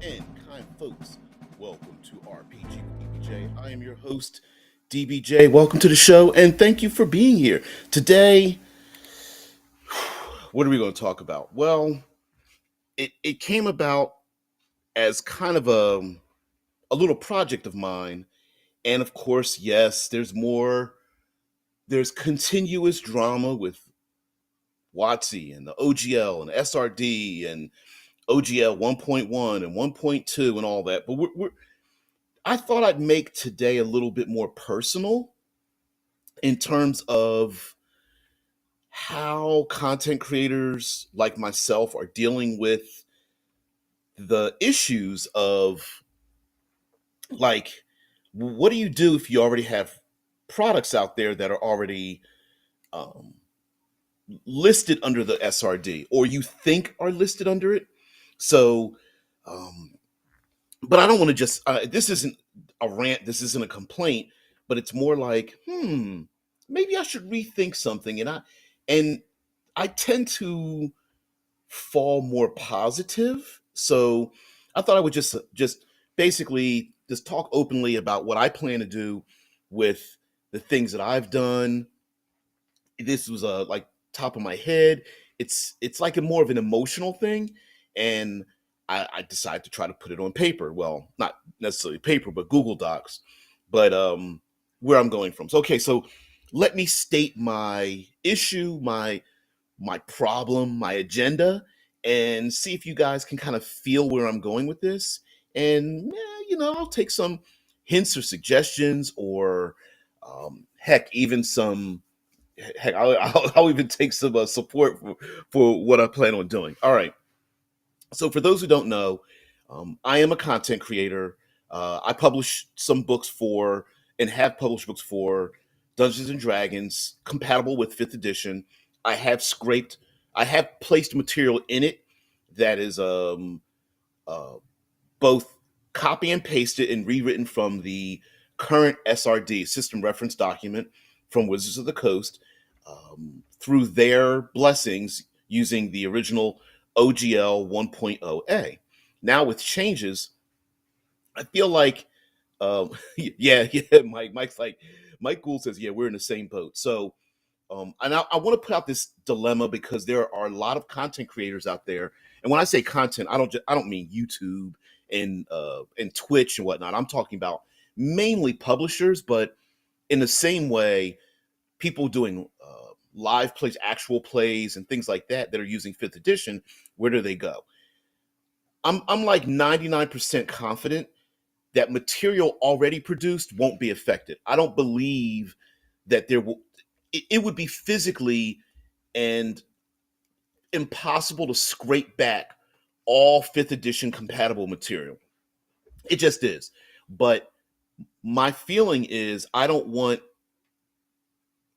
and kind folks, welcome to RPG with DBJ. I am your host, DBJ. Welcome to the show, and thank you for being here. Today, what are we going to talk about? Well, it came about as kind of a little project of mine, and of course, yes, there's continuous drama with WotC and the OGL and SRD and OGL 1.1 and 1.2 and all that, but I thought I'd make today a little bit more personal in terms of how content creators like myself are dealing with the issues of, like, what do you do if you already have products out there that are already um, listed under the SRD, or you think are listed under it? So, um, but I don't want to just, this isn't a rant, this isn't a complaint, but it's more like, maybe I should rethink something. And I tend to fall more positive. So I thought I would just basically just talk openly about what I plan to do with the things that I've done. This was a like top of my head. It's like a more of an emotional thing, and I decided to try to put it on paper. Well, not necessarily paper, but Google Docs. But where I'm going from. So okay, so let me state my issue, my problem, my agenda, and see if you guys can kind of feel where I'm going with this. And I'll take some hints or suggestions, or heck, even some heck, I'll even take some support for what I plan on doing. All right. So for those who don't know, I am a content creator. I publish some books for and have published books for Dungeons and Dragons, compatible with Fifth Edition. I have scraped, I have placed material in it that is uh, both copy and pasted and rewritten from the current SRD system reference document from Wizards of the Coast, through their blessings using the original OGL 1.0A. Now with changes, I feel like, yeah, Mike Gould says, yeah, we're in the same boat. So, and I want to put out this dilemma because there are a lot of content creators out there, and when I say content, I don't mean YouTube and Twitch and whatnot. I'm talking about mainly publishers, but in the same way, people doing live plays, actual plays, and things like that that are using Fifth Edition. Where do they go? I'm like 99% confident that material already produced won't be affected. I don't believe that there will. It would be physically and impossible to scrape back all fifth edition compatible material. It just is. But my feeling is I don't want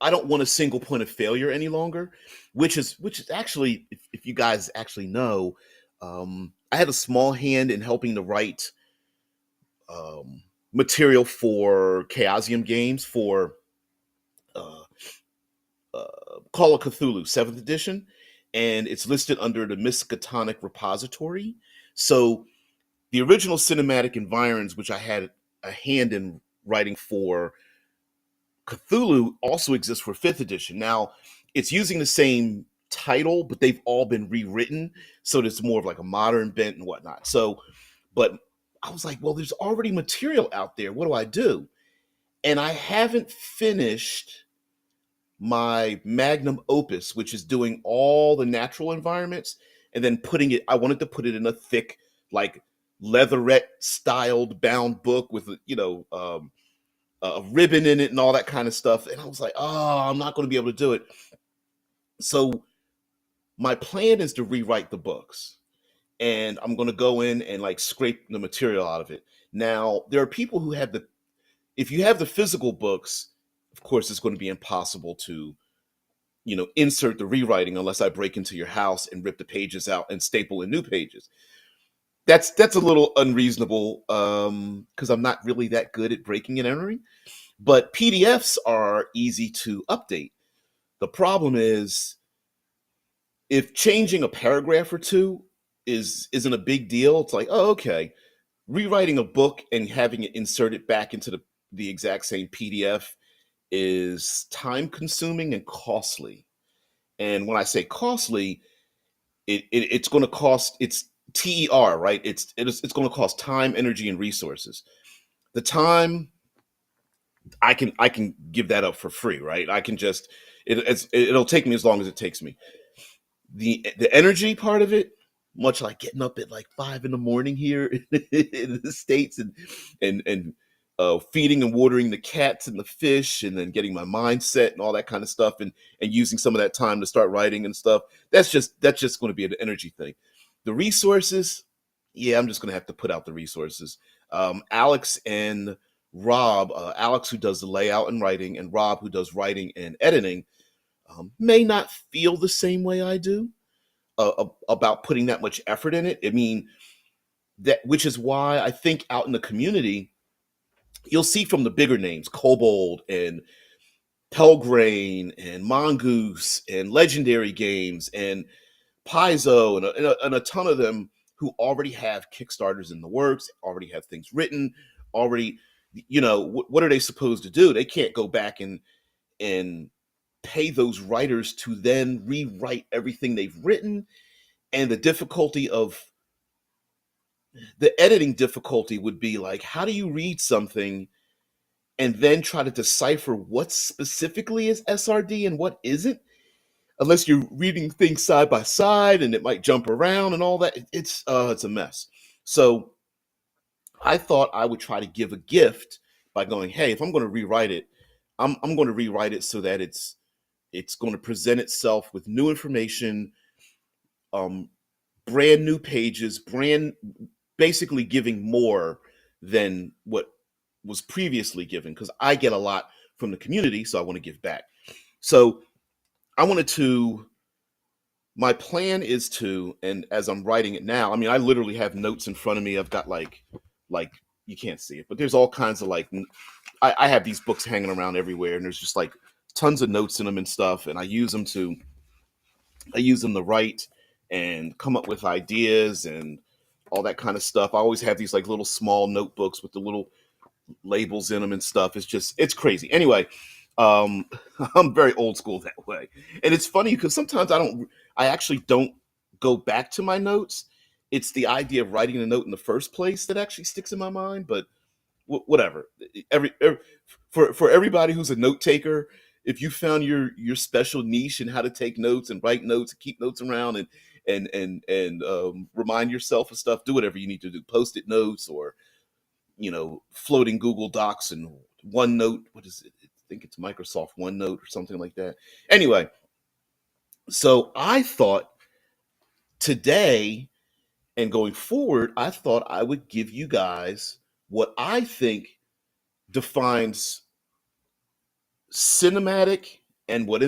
a single point of failure any longer, which is actually, if you guys actually know, I had a small hand in helping to write material for Chaosium games for uh, uh, Call of Cthulhu 7th edition, and it's listed under the Miskatonic repository. So the original Cinematic Environs, which I had a hand in writing for Cthulhu, also exists for 5th edition. Now, it's using the same title, but they've all been rewritten, so it's more of like a modern bent and whatnot. So, but I was like, well, there's already material out there. What do I do? And I haven't finished my magnum opus, which is doing all the natural environments and then putting it. I wanted to put it in a thick, like leatherette styled bound book with a ribbon in it and all that kind of stuff. And I was like, oh, I'm not going to be able to do it. So my plan is to rewrite the books, and I'm going to go in and like scrape the material out of it. Now there are people who have the if you have the physical books, of course, it's going to be impossible to insert the rewriting unless I break into your house and rip the pages out and staple in new pages. That's a little unreasonable, because I'm not really that good at breaking and entering. But PDFs are easy to update. The problem is, if changing a paragraph or two, isn't a big deal. It's like, oh, okay, rewriting a book and having it inserted back into the exact same PDF is time consuming and costly. And when I say costly, it's going to cost, it's TER, right? It's going to cost time, energy, and resources. The time, I can give that up for free, right? I can just it'll take me as long as it takes me. The energy part of it, much like getting up at like 5 in the morning here in the States, and feeding and watering the cats and the fish, and then getting my mindset and all that kind of stuff, and using some of that time to start writing and stuff. That's just going to be an energy thing. The resources, yeah, I'm just going to have to put out the resources. Alex and Rob, Alex who does the layout and writing, and Rob who does writing and editing, may not feel the same way I do about putting that much effort in it. I mean, that which is why I think out in the community, you'll see from the bigger names, Kobold and Pelgrain and Mongoose and Legendary Games and Paizo and a ton of them who already have Kickstarters in the works, already have things written, already, what are they supposed to do? They can't go back and pay those writers to then rewrite everything they've written. And the editing difficulty would be like, how do you read something and then try to decipher what specifically is SRD and what isn't? Unless you're reading things side by side and it might jump around and all that, it's a mess. So I thought I would try to give a gift by going, hey, if I'm going to rewrite it, I'm going to rewrite it so that it's going to present itself with new information, um, brand new pages, basically giving more than what was previously given, because I get a lot from the community, so I want to give back. So I wanted to. My plan is to, and as I'm writing it now, I mean, I literally have notes in front of me. I've got like you can't see it, but there's all kinds of I have these books hanging around everywhere, and there's just like tons of notes in them and stuff, and I use them to write and come up with ideas and all that kind of stuff. I always have these like little small notebooks with the little labels in them and stuff. It's crazy. Anyway, um, I'm very old school that way, and it's funny because sometimes I actually don't go back to my notes. It's the idea of writing a note in the first place that actually sticks in my mind. But whatever. Every for everybody who's a note taker, if you found your special niche in how to take notes and write notes and keep notes around and remind yourself of stuff, do whatever you need to do. Post-it notes or floating Google Docs and OneNote. What is it? I think it's Microsoft OneNote or something like that. Anyway, so I thought today and going forward, I thought I would give you guys what I think defines cinematic and what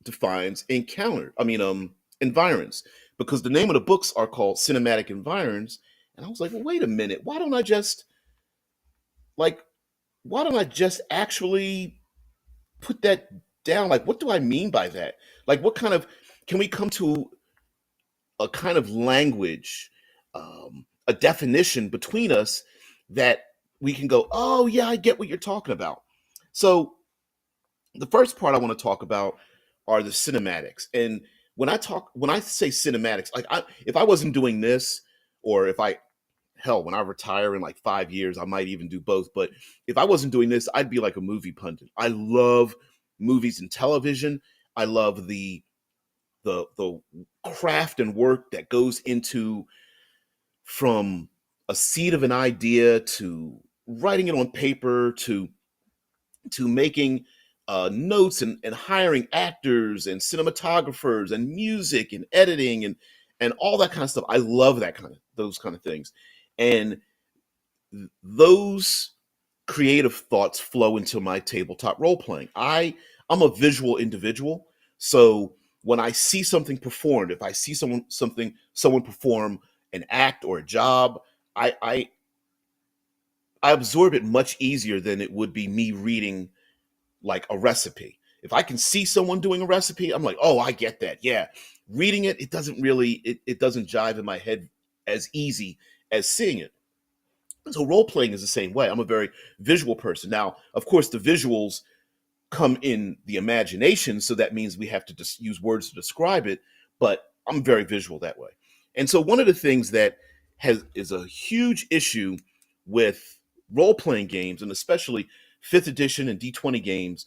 defines encounter. I mean, environs, because the name of the books are called Cinematic Environs, and I was like, well, wait a minute, like, why don't I just actually put that down? Like, what do I mean by that? Like, what kind of can we come to a kind of language, a definition between us that we can go, oh yeah, I get what you're talking about. So the first part I want to talk about are the cinematics. And when I say cinematics, if I wasn't doing this, or if I hell, when I retire in like 5 years, I might even do both. But if I wasn't doing this, I'd be like a movie pundit. I love movies and television. I love the craft and work that goes into from a seed of an idea to writing it on paper to making notes and hiring actors and cinematographers and music and editing and all that kind of stuff. I love those kind of things, and those creative thoughts flow into my tabletop role playing. I'm a visual individual, so when I see something performed, if I see someone perform an act or a job, I absorb it much easier than it would be me reading like a recipe. If I can see someone doing a recipe, I'm like, oh, I get that. Yeah. Reading it, it doesn't really it doesn't jive in my head as easy as seeing it. So role playing is the same way. I'm a very visual person. Now, of course, the visuals come in the imagination, so that means we have to just use words to describe it, but I'm very visual that way. And so one of the things that has is a huge issue with role playing games, and especially 5th edition and D20 games,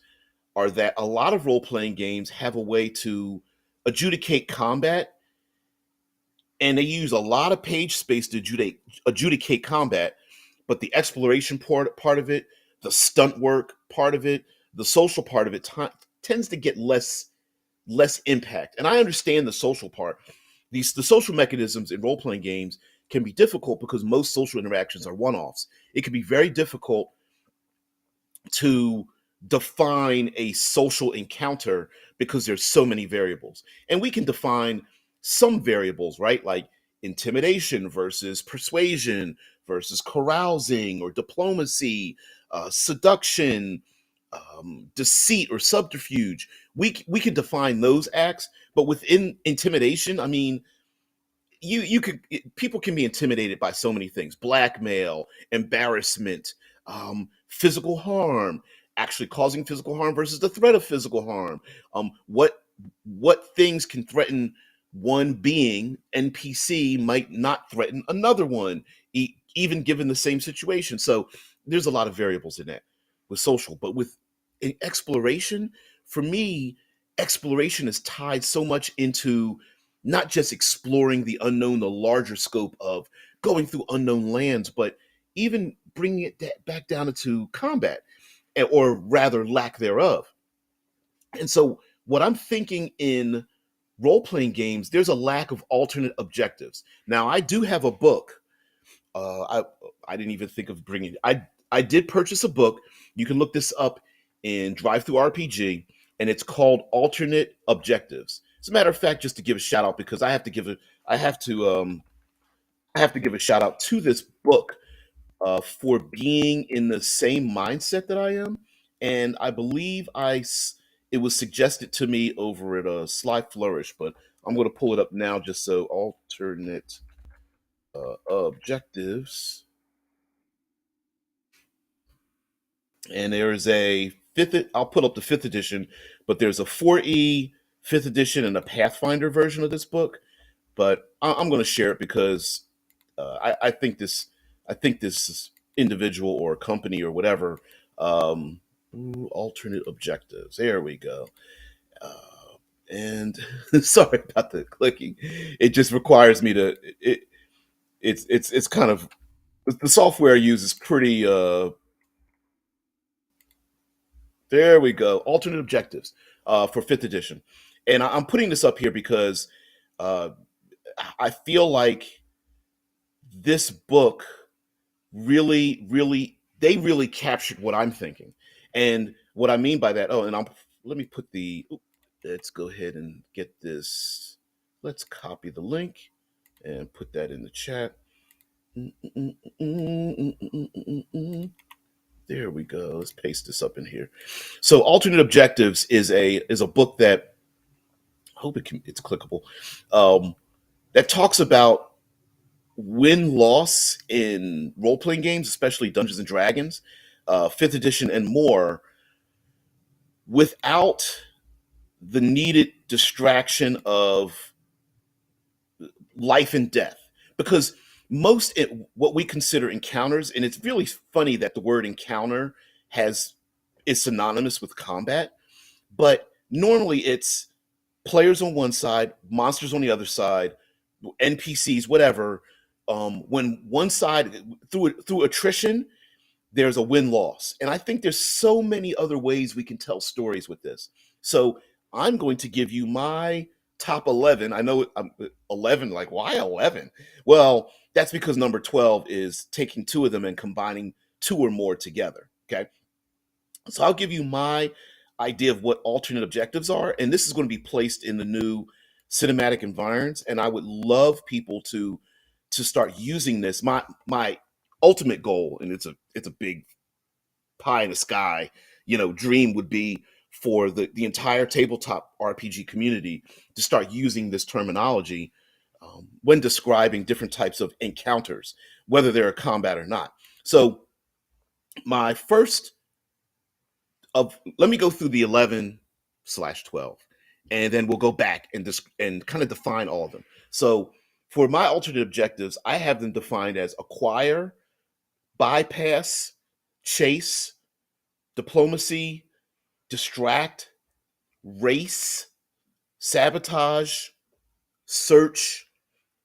are that a lot of role playing games have a way to adjudicate combat, and they use a lot of page space to adjudicate combat, but the exploration part of it, the stunt work part of it, the social part of it tends to get less impact. And I understand the social part. The social mechanisms in role playing games can be difficult because most social interactions are one offs. It can be very difficult to define a social encounter because there's so many variables. And we can define some variables, right? Like intimidation versus persuasion versus carousing or diplomacy, seduction, deceit or subterfuge. We can define those acts, but within intimidation, I mean, people can be intimidated by so many things: blackmail, embarrassment, physical harm, actually causing physical harm versus the threat of physical harm. What things can threaten one being, NPC might not threaten another one, even given the same situation. So there's a lot of variables in that with social. But with exploration, for me, exploration is tied so much into not just exploring the unknown, the larger scope of going through unknown lands, but even bringing it back down into combat, or rather lack thereof. And so, what I'm thinking in role playing games, there's a lack of alternate objectives. Now, I do have a book. I didn't even think of bringing. I did purchase a book. You can look this up in Drive Through RPG, and it's called Alternate Objectives. As a matter of fact, just to give a shout out, because I have to I have to give a shout out to this book for being in the same mindset that I am, and I believe it was suggested to me over at Sly Flourish, but I'm going to pull it up now just so alternate objectives. And there's a fifth. I'll put up the 5th edition, but there's a 4E 5th edition and a Pathfinder version of this book. But I'm going to share it because I think this. I think this individual or company or whatever. Alternate objectives. There we go. And sorry about the clicking. It just requires me to. It's kind of the software I use is pretty. There we go. Alternate objectives for 5th edition, and I'm putting this up here because uh, I feel like this book they really captured what I'm thinking, and what I mean by that. Oh, and let me put let's go ahead and get this. Let's copy the link and put that in the chat. There we go. Let's paste this up in here. So, alternate objectives is a book that I hope it's clickable. Um, that talks about win loss in role playing games, especially Dungeons and Dragons, 5th edition and more, without the needed distraction of life and death. Because what we consider encounters, and it's really funny that the word encounter has is synonymous with combat, but normally it's players on one side, monsters on the other side, NPCs, whatever. When one side through attrition, there's a win loss, and I think there's so many other ways we can tell stories with this. So I'm going to give you my top 11. I know I'm 11. Like, why 11? Well, that's because number 12 is taking two of them and combining two or more together. Okay, so I'll give you my idea of what alternate objectives are, and this is going to be placed in the new cinematic environs. And I would love people to start using this. My ultimate goal, and it's a big pie in the sky, dream would be for the entire tabletop RPG community to start using this terminology when describing different types of encounters, whether they're a combat or not. So my first let me go through the 11/12, and then we'll go back and kind of define all of them. So for my alternate objectives, I have them defined as acquire, bypass, chase, diplomacy, distract, race, sabotage, search,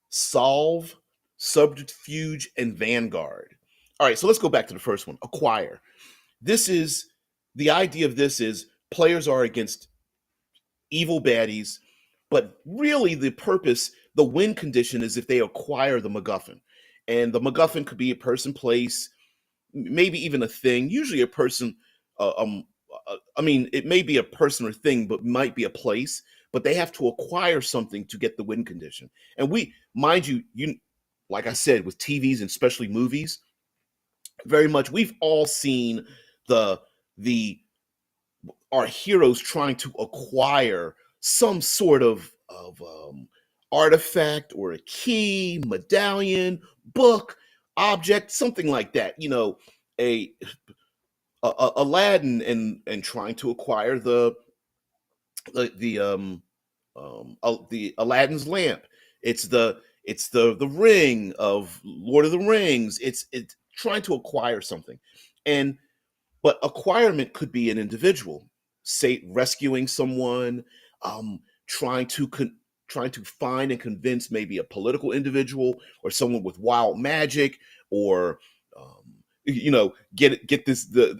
solve, subterfuge, and vanguard. All right, so let's go back to the first one, acquire. This is the idea of this is players are against evil baddies, but really the purpose, the win condition is if they acquire the MacGuffin. And the MacGuffin could be a person, place, maybe even a thing, usually a person. I mean, it may be a person or thing, but might be a place, but they have to acquire something to get the win condition. And mind you, like I said, with TVs and especially movies, very much we've all seen the our heroes trying to acquire some sort of artifact or a key, medallion, book, object, something like that. A, Aladdin and trying to acquire the Aladdin's lamp. It's the ring of Lord of the Rings. It's trying to acquire something, and but acquirement could be an individual, say rescuing someone, um, trying to trying to find and convince maybe a political individual or someone with wild magic, or get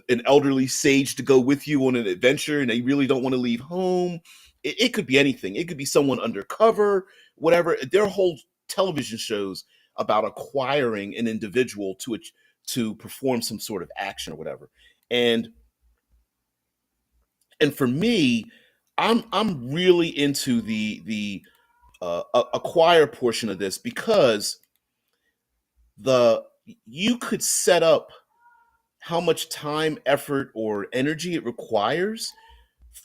an elderly sage to go with you on an adventure, and they really don't want to leave home. It could be anything. It could be someone undercover, whatever. There are whole television shows about acquiring an individual to perform some sort of action or whatever. And for me, I'm really into the acquire portion of this, because the you could set up how much time, effort, or energy it requires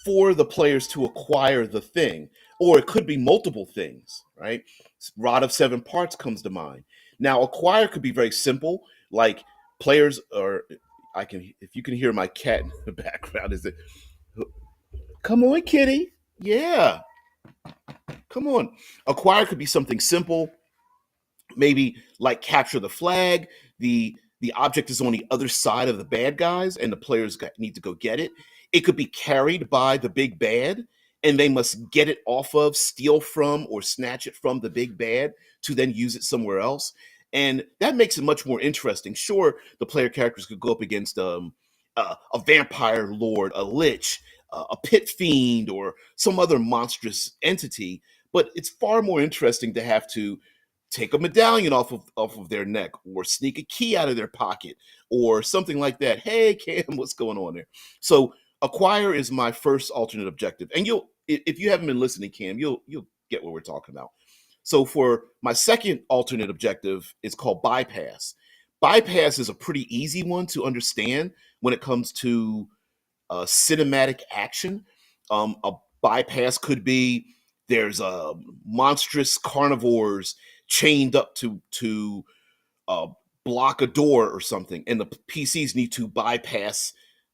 for the players to acquire the thing, or it could be multiple things, right? Rod of Seven Parts comes to mind. Now, acquire could be very simple, like players are. I can, if you can hear my cat in the background, is it? Come on, kitty. Yeah, come on. Acquire could be something simple, maybe like capture the flag. The object is on the other side of the bad guys, and the players need to go get it. It could be carried by the big bad, and they must get it off of, steal from, or snatch it from the big bad to then use it somewhere else. And that makes it much more interesting. Sure, the player characters could go up against a vampire lord, a lich, a pit fiend, or some other monstrous entity, but it's far more interesting to have to take a medallion off of their neck, or sneak a key out of their pocket, or something like that. Hey, Cam, what's going on there? So acquire is my first alternate objective, and if you haven't been listening, Cam, you'll get what we're talking about. So for my second alternate objective, it's called bypass. Bypass is a pretty easy one to understand when it comes to cinematic action. A bypass could be there's monstrous carnivores chained up to uh, block a door or something, and the PCs need to bypass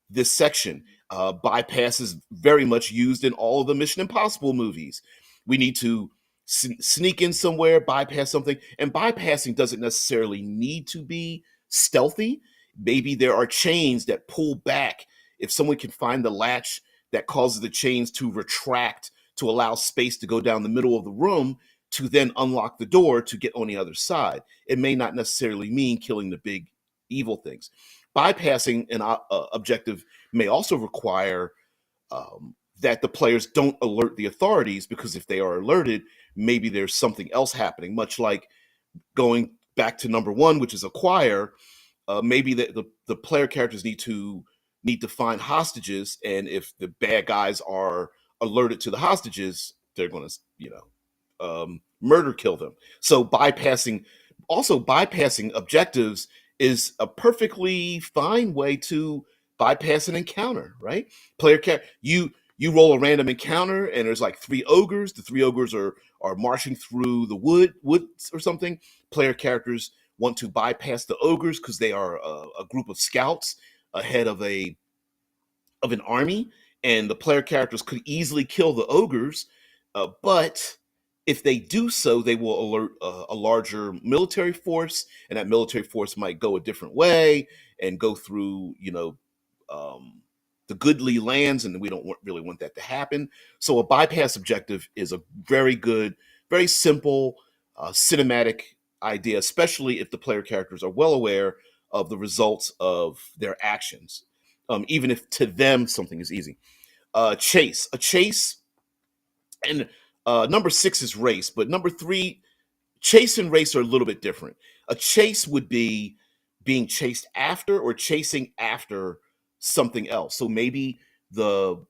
this section. Bypass is very much used in all of the Mission Impossible movies. We need to sneak in somewhere, bypass something, and bypassing doesn't necessarily need to be stealthy. Maybe there are chains that pull back. If someone can find the latch that causes the chains to retract to allow space to go down the middle of the room to then unlock the door to get on the other side, it may not necessarily mean killing the big evil things. Bypassing an objective may also require that the players don't alert the authorities, because if they are alerted, maybe there's something else happening. Much like going back to number one, which is acquire, maybe the player characters need to find hostages, and if the bad guys are alerted to the hostages, they're going to murder kill them. So bypassing objectives is a perfectly fine way to bypass an encounter, right? You roll a random encounter, and there's like three ogres. The three ogres are marching through the woods or something. Player characters want to bypass the ogres because they are a group of scouts ahead of an army, and the player characters could easily kill the ogres, but if they do so, they will alert a larger military force, and that military force might go a different way and go through, um, the goodly lands, and we don't really want that to happen. So a bypass objective is a very good, very simple, cinematic idea, especially if the player characters are well aware of the results of their actions, even if to them something is easy. A chase, and number six is race, but number three, chase and race are a little bit different. A chase would be being chased after or chasing after something else. So maybe the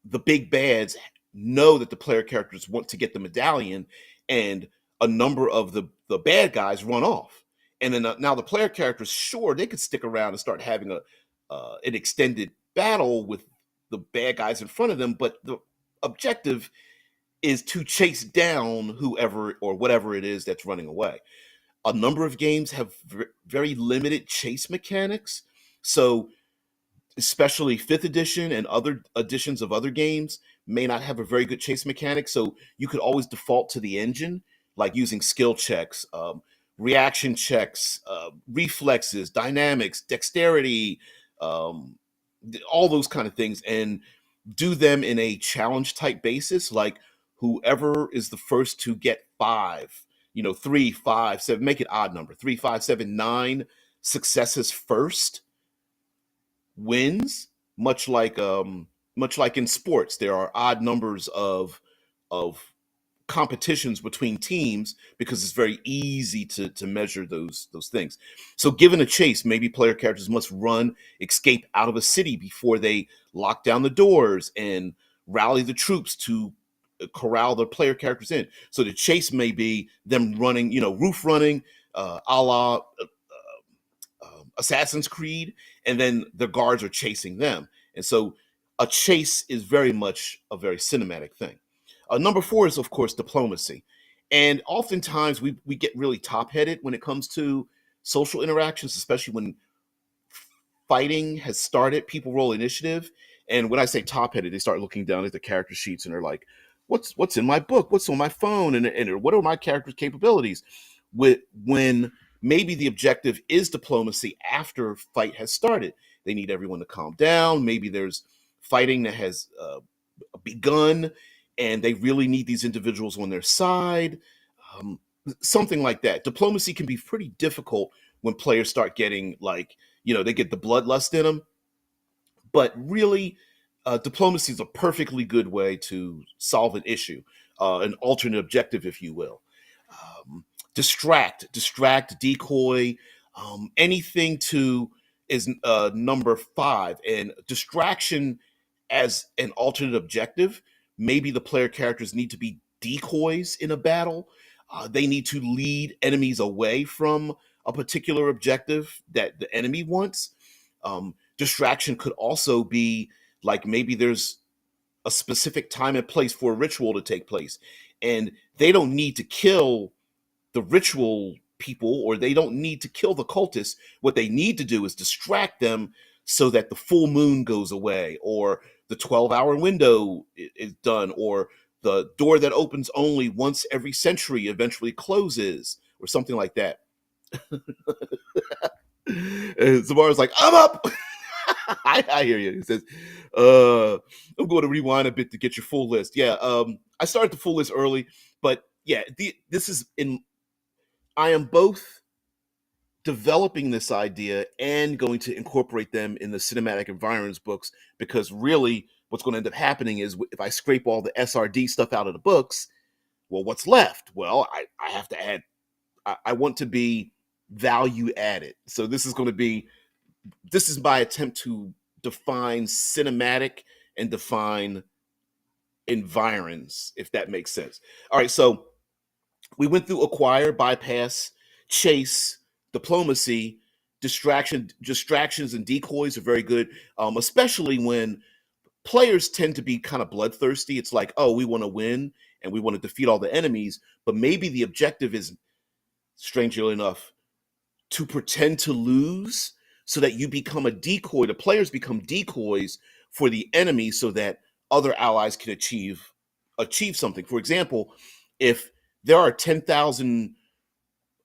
the big bads know that the player characters want to get the medallion, and a number of the bad guys run off, and then now the player characters, sure, they could stick around and start having a an extended battle with the bad guys in front of them, but the objective is to chase down whoever or whatever it is that's running away. A number of games have very limited chase mechanics, so especially fifth edition and other editions of other games may not have a very good chase mechanic. So you could always default to the engine, like using skill checks, reaction checks, reflexes, dynamics, dexterity, um, all those kind of things, and do them in a challenge type basis. Like whoever is the first to get five, 3, 5, 7, make it odd number, 3, 5, 7, 9 successes first wins. Much like in sports, there are odd numbers of competitions between teams because it's very easy to measure those things. So given a chase, maybe player characters must run, escape out of a city before they lock down the doors and rally the troops to corral the player characters in. So the chase may be them running, roof running, a la Assassin's Creed, and then the guards are chasing them. And so a chase is very much a very cinematic thing. Number four is, of course, diplomacy. And oftentimes we get really top headed when it comes to social interactions, especially when fighting has started. People roll initiative. And when I say top headed, they start looking down at the character sheets and they're like, what's in my book? What's on my phone? And what are my character's capabilities? When maybe the objective is diplomacy after fight has started. They need everyone to calm down. Maybe there's fighting that has begun, and they really need these individuals on their side. Um, Something like that. Diplomacy can be pretty difficult when players start getting like, they get the bloodlust in them. But really, diplomacy is a perfectly good way to solve an issue, an alternate objective, if you will. Um, distract, decoy, anything to is number five. And distraction as an alternate objective, maybe the player characters need to be decoys in a battle. They need to lead enemies away from a particular objective that the enemy wants. Distraction could also be like maybe there's a specific time and place for a ritual to take place, and they don't need to kill the ritual people, or they don't need to kill the cultists. What they need to do is distract them so that the full moon goes away, or the 12-hour window is done, or the door that opens only once every century eventually closes, or something like that. And Zamara's like, I'm up. I hear you. He says, I'm going to rewind a bit to get your full list. Yeah, I started the full list early, but yeah, this is in. I am both developing this idea and going to incorporate them in the Cinematic Environs books, because really what's going to end up happening is if I scrape all the SRD stuff out of the books, well, what's left? Well, I have to add, I want to be value added. So this is my attempt to define cinematic and define environs, if that makes sense. All right, so we went through acquire, bypass, chase, diplomacy, distractions and decoys are very good, especially when players tend to be kind of bloodthirsty. It's like, oh, we want to win and we want to defeat all the enemies, but maybe the objective is, strangely enough, to pretend to lose so that you become a decoy. The players become decoys for the enemy so that other allies can achieve something. For example, if there are 10,000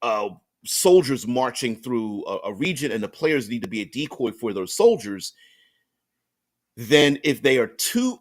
uh, soldiers marching through a region and the players need to be a decoy for those soldiers, then if they are too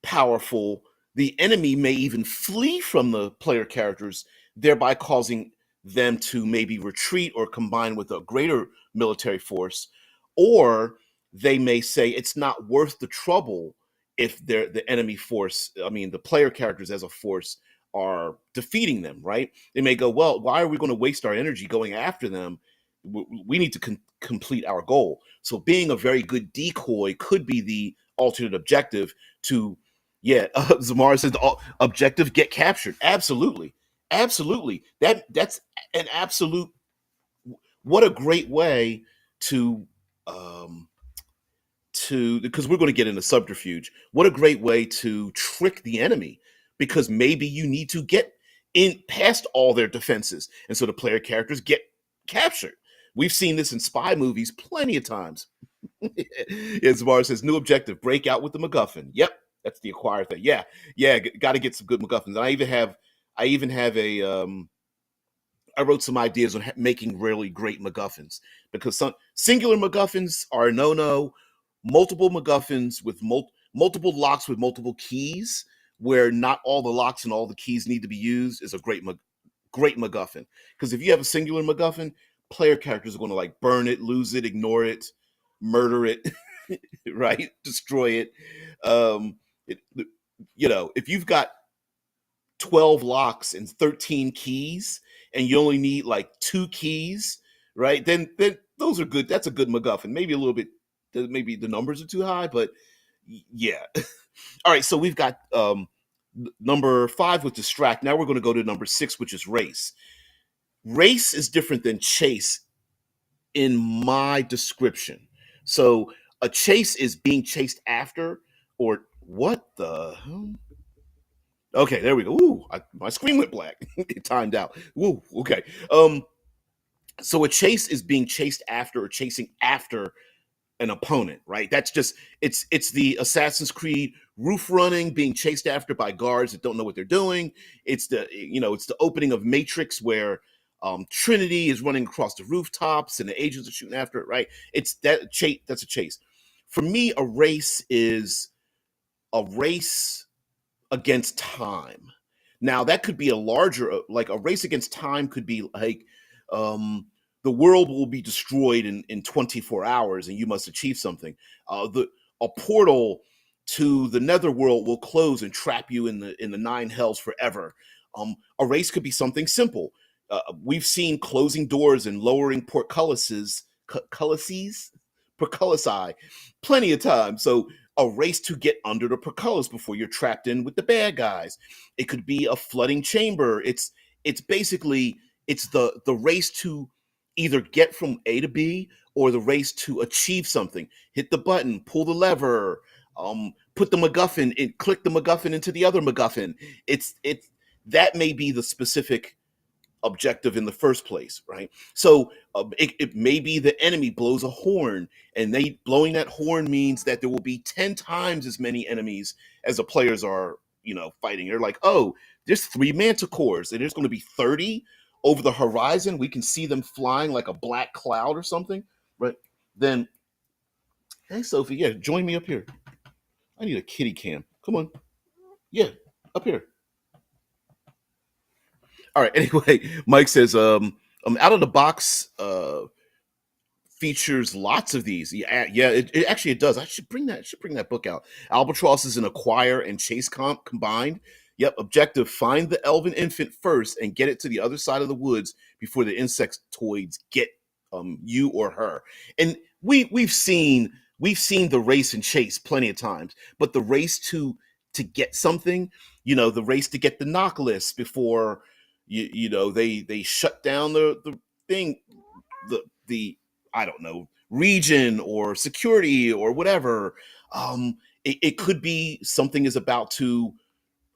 powerful, the enemy may even flee from the player characters, thereby causing them to maybe retreat or combine with a greater military force. Or they may say it's not worth the trouble if they're the enemy force, I mean, the player characters as a force are defeating them, right? They may go, well, why are we going to waste our energy going after them? We need to complete our goal. So being a very good decoy could be the alternate objective to, yeah, Zamara says the objective get captured. Absolutely, absolutely. That's an absolute. What a great way to um, because we're going to get into subterfuge. What a great way to trick the enemy, because maybe you need to get in past all their defenses, and so the player characters get captured. We've seen this in spy movies plenty of times. As Zamara says, new objective: break out with the MacGuffin. Yep, that's the acquire thing. Yeah, yeah, got to get some good MacGuffins. And I even have a I wrote some ideas on making really great MacGuffins, because some singular MacGuffins are a no-no. Multiple MacGuffins with multiple locks with multiple keys, where not all the locks and all the keys need to be used, is a great MacGuffin. Because if you have a singular MacGuffin, player characters are going to like burn it, lose it, ignore it, murder it, right? Destroy it. Um, it. If you've got 12 locks and 13 keys and you only need like two keys, right? Then those are good. That's a good MacGuffin. Maybe a little bit, maybe the numbers are too high, but yeah. All right, so we've got number 5 with distract. Now we're going to go to number 6, which is race. Race is different than chase in my description. So a chase is being chased after, or what the hell? Okay, there we go. Ooh, my screen went black. It timed out. Ooh, okay. So a chase is being chased after or chasing after an opponent, right? That's just it's the Assassin's Creed roof running, being chased after by guards that don't know what they're doing. It's the opening of Matrix where Trinity is running across the rooftops and the agents are shooting after it, right? It's that chase. That's a chase. For me, a race is a race against time. Now that could be a larger, like a race against time could be like the world will be destroyed in 24 hours and you must achieve something. The A portal to the netherworld will close and trap you in the nine hells forever. A race could be something simple. We've seen closing doors and lowering portcullises plenty of times. So a race to get under the portcullis before you're trapped in with the bad guys. It could be a flooding chamber. It's basically it's the race to either get from A to B or the race to achieve something. Hit the button, pull the lever, put the MacGuffin, click the MacGuffin into the other MacGuffin. It's that may be the specific objective in the first place, right? So it may be the enemy blows a horn, and they blowing that horn means that there will be 10 times as many enemies as the players are, fighting. They're like, oh, there's 3 manticores, and there's going to be 30 over the horizon. We can see them flying like a black cloud or something, right? Then, hey, Sophie, yeah, join me up here. I need a kitty cam. Come on. Yeah, up here. All right. Anyway, Mike says, out of the box features lots of these. Yeah, yeah. It actually it does. I should bring that book out. Albatross is an acquire and chase comp combined. Yep. Objective: find the elven infant first and get it to the other side of the woods before the insectoids get you or her. And we've seen the race and chase plenty of times, but the race to get something, the race to get the knock list before they shut down the thing, the I don't know, region or security or whatever. It could be something is about to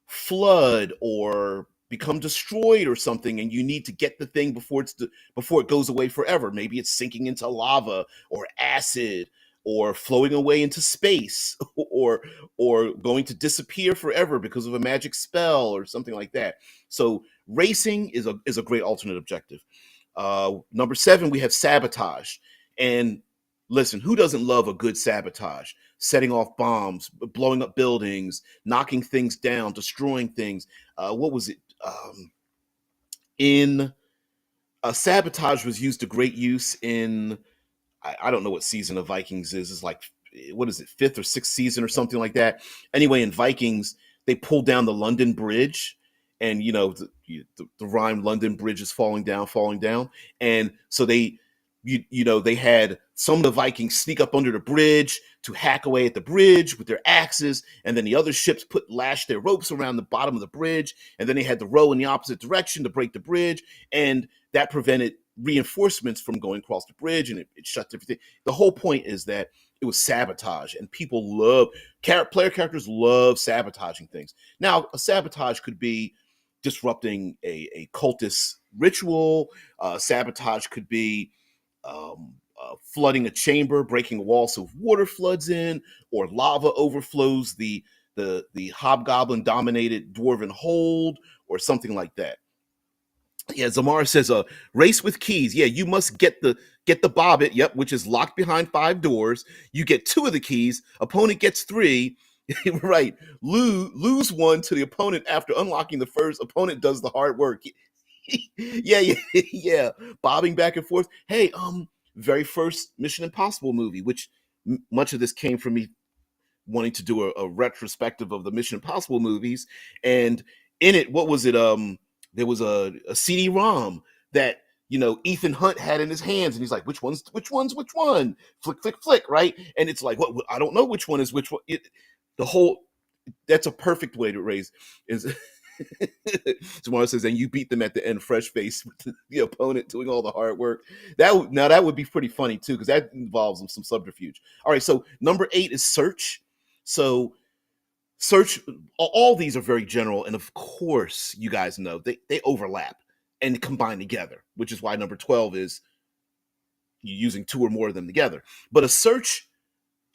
flood or become destroyed or something, and you need to get the thing before it goes away forever. Maybe it's sinking into lava or acid or floating away into space or going to disappear forever because of a magic spell or something like that. So racing is a great alternate objective. Number 7, we have sabotage. And listen, who doesn't love a good sabotage? Setting off bombs, blowing up buildings, knocking things down, destroying things. What was it? In Sabotage was used to great use in, I don't know what season of Vikings is. It's like, what is it, fifth or sixth season or something like that. Anyway, in Vikings, they pulled down the London Bridge, and the rhyme London Bridge is falling down, and so they had some of the Vikings sneak up under the bridge to hack away at the bridge with their axes, and then the other ships lash their ropes around the bottom of the bridge, and then they had to row in the opposite direction to break the bridge, and that prevented reinforcements from going across the bridge, and it shut everything. The whole point is that it was sabotage, and people love player characters love sabotaging things. Now, a sabotage could be disrupting a cultist ritual. Sabotage could be flooding a chamber, breaking a wall so water floods in, or lava overflows the hobgoblin dominated dwarven hold, or something like that. Yeah, Zamara says a race with keys. Yeah, you must get the bobbit, yep, which is locked behind 5 doors. You get 2 of the keys, opponent gets 3. Right. Lose one to the opponent after unlocking the first. Opponent does the hard work. Yeah, yeah. Bobbing back and forth. Hey, very first Mission Impossible movie, which much of this came from me wanting to do a retrospective of the Mission Impossible movies, and in it, what was it? There was a CD-ROM that Ethan Hunt had in his hands, and he's like, which which one? Flick, flick, flick, right? And it's like, what? I don't know which one is which one. The whole That's a perfect way to raise is. Tomorrow says, and you beat them at the end, fresh face, with the opponent doing all the hard work. That would be pretty funny too, because that involves some subterfuge. All right, so number 8 is search. So search, all these are very general, and of course, you guys know they overlap and combine together, which is why number 12 is you using 2 or more of them together. But a search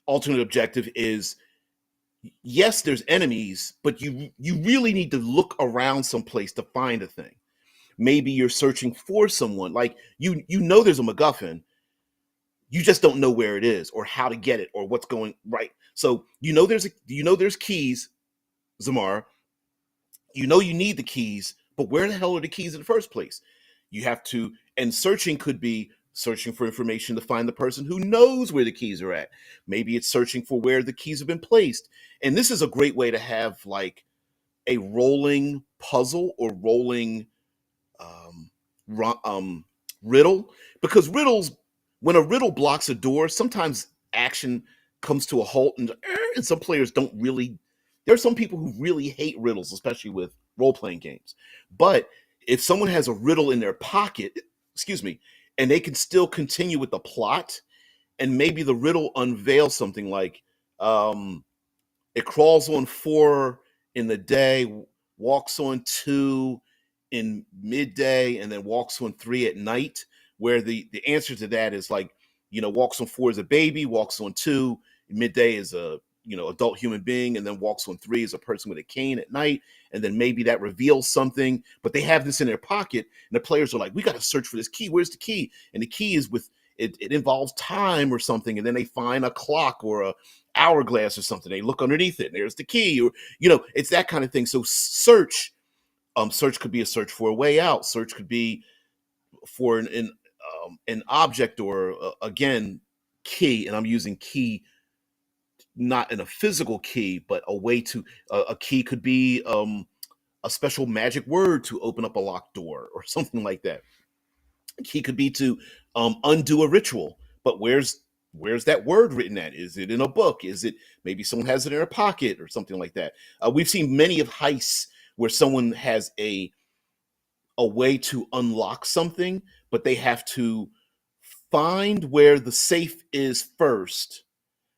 alternate objective is, yes, there's enemies, but you really need to look around someplace to find a thing. Maybe you're searching for someone, like there's a MacGuffin, you just don't know where it is or how to get it or what's going right. So there's keys, Zamar. You need the keys, but where the hell are the keys in the first place? You have to, and searching could be searching for information to find the person who knows where the keys are at. Maybe it's searching for where the keys have been placed. And this is a great way to have like a rolling puzzle or rolling um, riddle, because when a riddle blocks a door, sometimes action comes to a halt, and some players don't really. There are some people who really hate riddles, especially with role playing games. But if someone has a riddle in their pocket, excuse me, and they can still continue with the plot, and maybe the riddle unveils something like, it crawls on 4 in the day, walks on 2 in midday, and then walks on 3 at night. Where the answer to that is like, walks on 4 as a baby, walks on 2 midday as a adult human being, and then walks on 3 as a person with a cane at night. And then maybe that reveals something, but they have this in their pocket, and the players are like, we got to search for this key. Where's the key? And the key is with it involves time or something, and then they find a clock or a hourglass or something. They look underneath it, and there's the key, or it's that kind of thing. So search could be a search for a way out. Search could be for an object, or again, key. And I'm using key not in a physical key, but a way to a key could be a special magic word to open up a locked door or something like that. A key could be to undo a ritual, but where's that word written at? Is it in a book? Is it maybe someone has it in their pocket or something like that? We've seen many of heists where someone has a way to unlock something, but they have to find where the safe is first,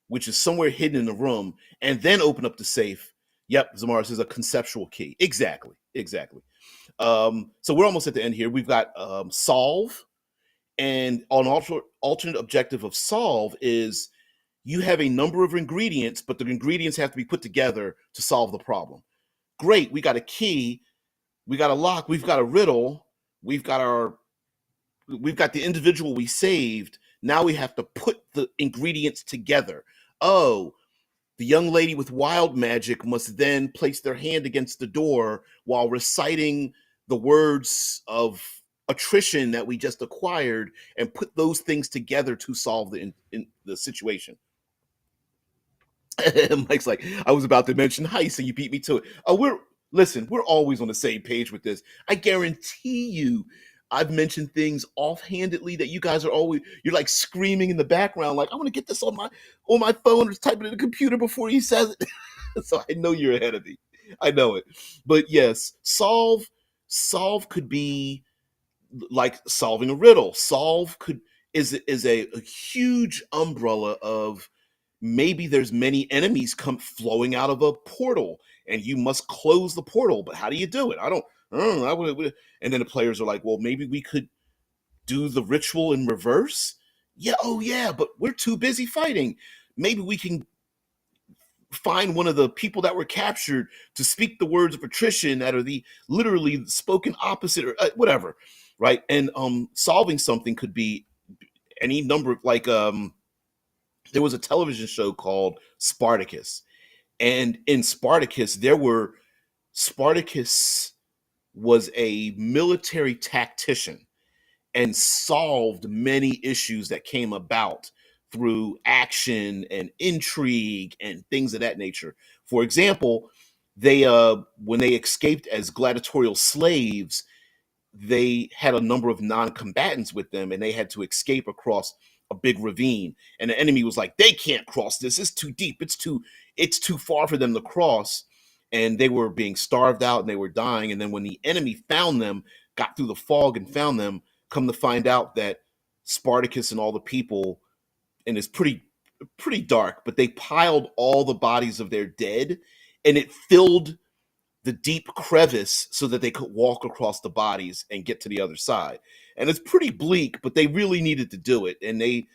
which is somewhere hidden in the room, and then open up the safe. Yep, Zamar says a conceptual key. Exactly, exactly. So we're almost at the end here. We've got solve, and an alternate objective of solve is you have a number of ingredients, but the ingredients have to be put together to solve the problem. Great, we got a key, we got a lock, we've got a riddle, we've got the individual we saved. Now we have to put the ingredients together. Oh, the young lady with wild magic must then place their hand against the door while reciting the words of attrition that we just acquired and put those things together to solve the situation. Mike's like, I was about to mention heist and you beat me to it. Oh, we're always on the same page with this. I guarantee you, I've mentioned things offhandedly that you guys you're like screaming in the background, like, I want to get this on my phone or type it in the computer before he says it. So I know you're ahead of me. I know it. But yes, solve could be like solving a riddle. Solve could is a huge umbrella of maybe there's many enemies come flowing out of a portal and you must close the portal, but how do you do it? I don't know. And then the players are like, well, maybe we could do the ritual in reverse. Yeah, oh yeah, but we're too busy fighting. Maybe we can find one of the people that were captured to speak the words of attrition that are the literally spoken opposite or whatever, right? And solving something could be any number of there was a television show called Spartacus. And in Spartacus was a military tactician and solved many issues that came about through action and intrigue and things of that nature. For example, they when they escaped as gladiatorial slaves, they had a number of non-combatants with them and they had to escape across a big ravine, and the enemy was like, they can't cross this, it's too deep, it's too far for them to cross, and they were being starved out and they were dying. And then when the enemy found them, got through the fog and found them, come to find out that Spartacus and all the people, and it's pretty dark, but they piled all the bodies of their dead and it filled the deep crevice so that they could walk across the bodies and get to the other side. And it's pretty bleak, but they really needed to do it. And they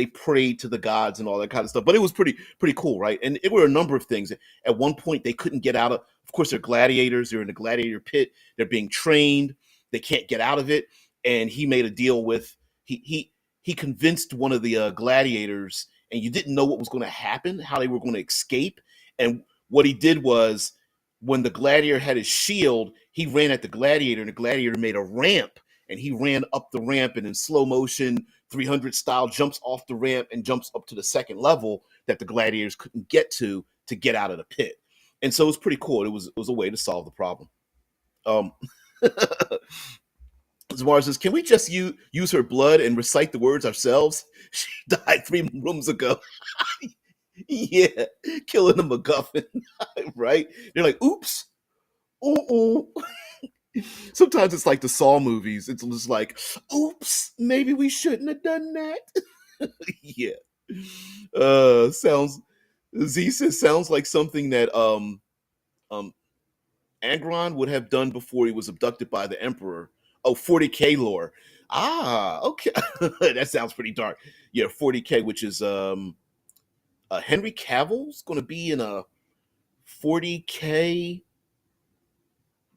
prayed to the gods and all that kind of stuff. But it was pretty cool, right? And it were a number of things. At one point, they couldn't get out of course, they're gladiators. They're in a gladiator pit. They're being trained. They can't get out of it. And he made a deal with he convinced one of the gladiators, and you didn't know what was going to happen, how they were going to escape. And what he did was, when the gladiator had his shield, he ran at the gladiator, and the gladiator made a ramp, and he ran up the ramp and in slow motion, 300 style, jumps off the ramp and jumps up to the second level that the gladiators couldn't get to get out of the pit. And so it was pretty cool. It was a way to solve the problem. Um, Zamar says, "Can we just use her blood and recite the words ourselves? She died 3 rooms ago." Yeah, killing the MacGuffin, right? They're like, "Oops, ooh, ooh." Sometimes it's like the Saw movies. It's just like, "Oops, maybe we shouldn't have done that." Yeah. Sounds. Z says sounds like something that um Angron would have done before he was abducted by the Emperor. Oh, 40K lore. Ah, okay. That sounds pretty dark. Yeah, 40K, which is Henry Cavill's going to be in a 40K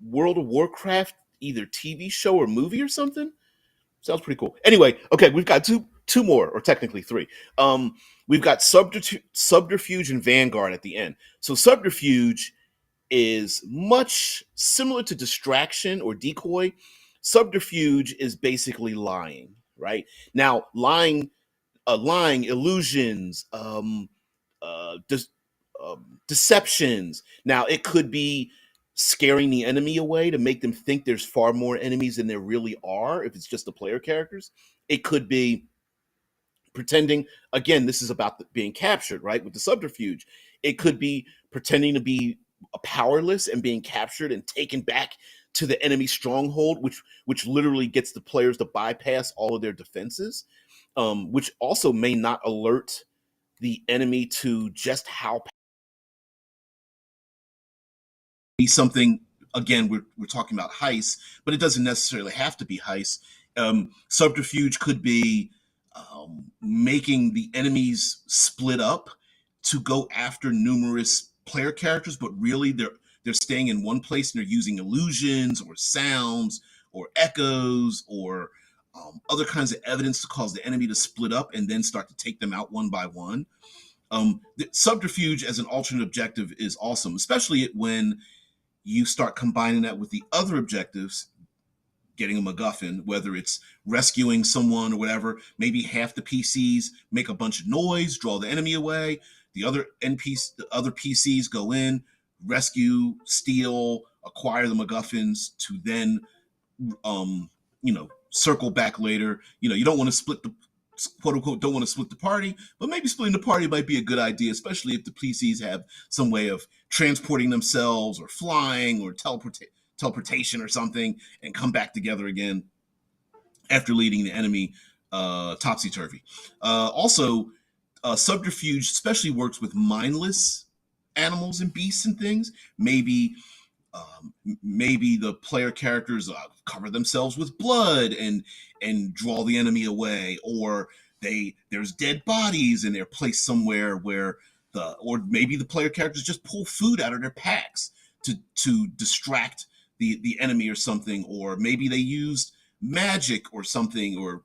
World of Warcraft either TV show or movie or something. Sounds pretty cool. Anyway, okay, we've got two more, or technically three. We've got subterfuge and vanguard at the end. So subterfuge is much similar to distraction or decoy. Subterfuge is basically lying, right? Now, lying, illusions, uh, de- deceptions. Now, it could be scaring the enemy away to make them think there's far more enemies than there really are if it's just the player characters. It could be pretending, again, this is about being captured, right? With the subterfuge, it could be pretending to be powerless and being captured and taken back to the enemy stronghold, which literally gets the players to bypass all of their defenses, which also may not alert the enemy to just how be something. Again, we're talking about heist, but it doesn't necessarily have to be heist. Subterfuge could be making the enemies split up to go after numerous player characters, but really they're staying in one place and they're using illusions or sounds or echoes or other kinds of evidence to cause the enemy to split up and then start to take them out one by one. The subterfuge as an alternate objective is awesome, especially when you start combining that with the other objectives, getting a MacGuffin, whether it's rescuing someone or whatever. Maybe half the PCs make a bunch of noise, draw the enemy away. The other PCs go in, rescue, steal, acquire the MacGuffins to then, circle back later. You don't want to split the quote unquote don't want to split the party, but maybe splitting the party might be a good idea, especially if the PCs have some way of transporting themselves or flying or teleportation or something and come back together again after leading the enemy topsy-turvy. Also, subterfuge especially works with mindless animals and beasts and things. Maybe the player characters cover themselves with blood and draw the enemy away, or there's dead bodies and they're placed somewhere where or maybe the player characters just pull food out of their packs to distract the enemy or something, or maybe they used magic or something, or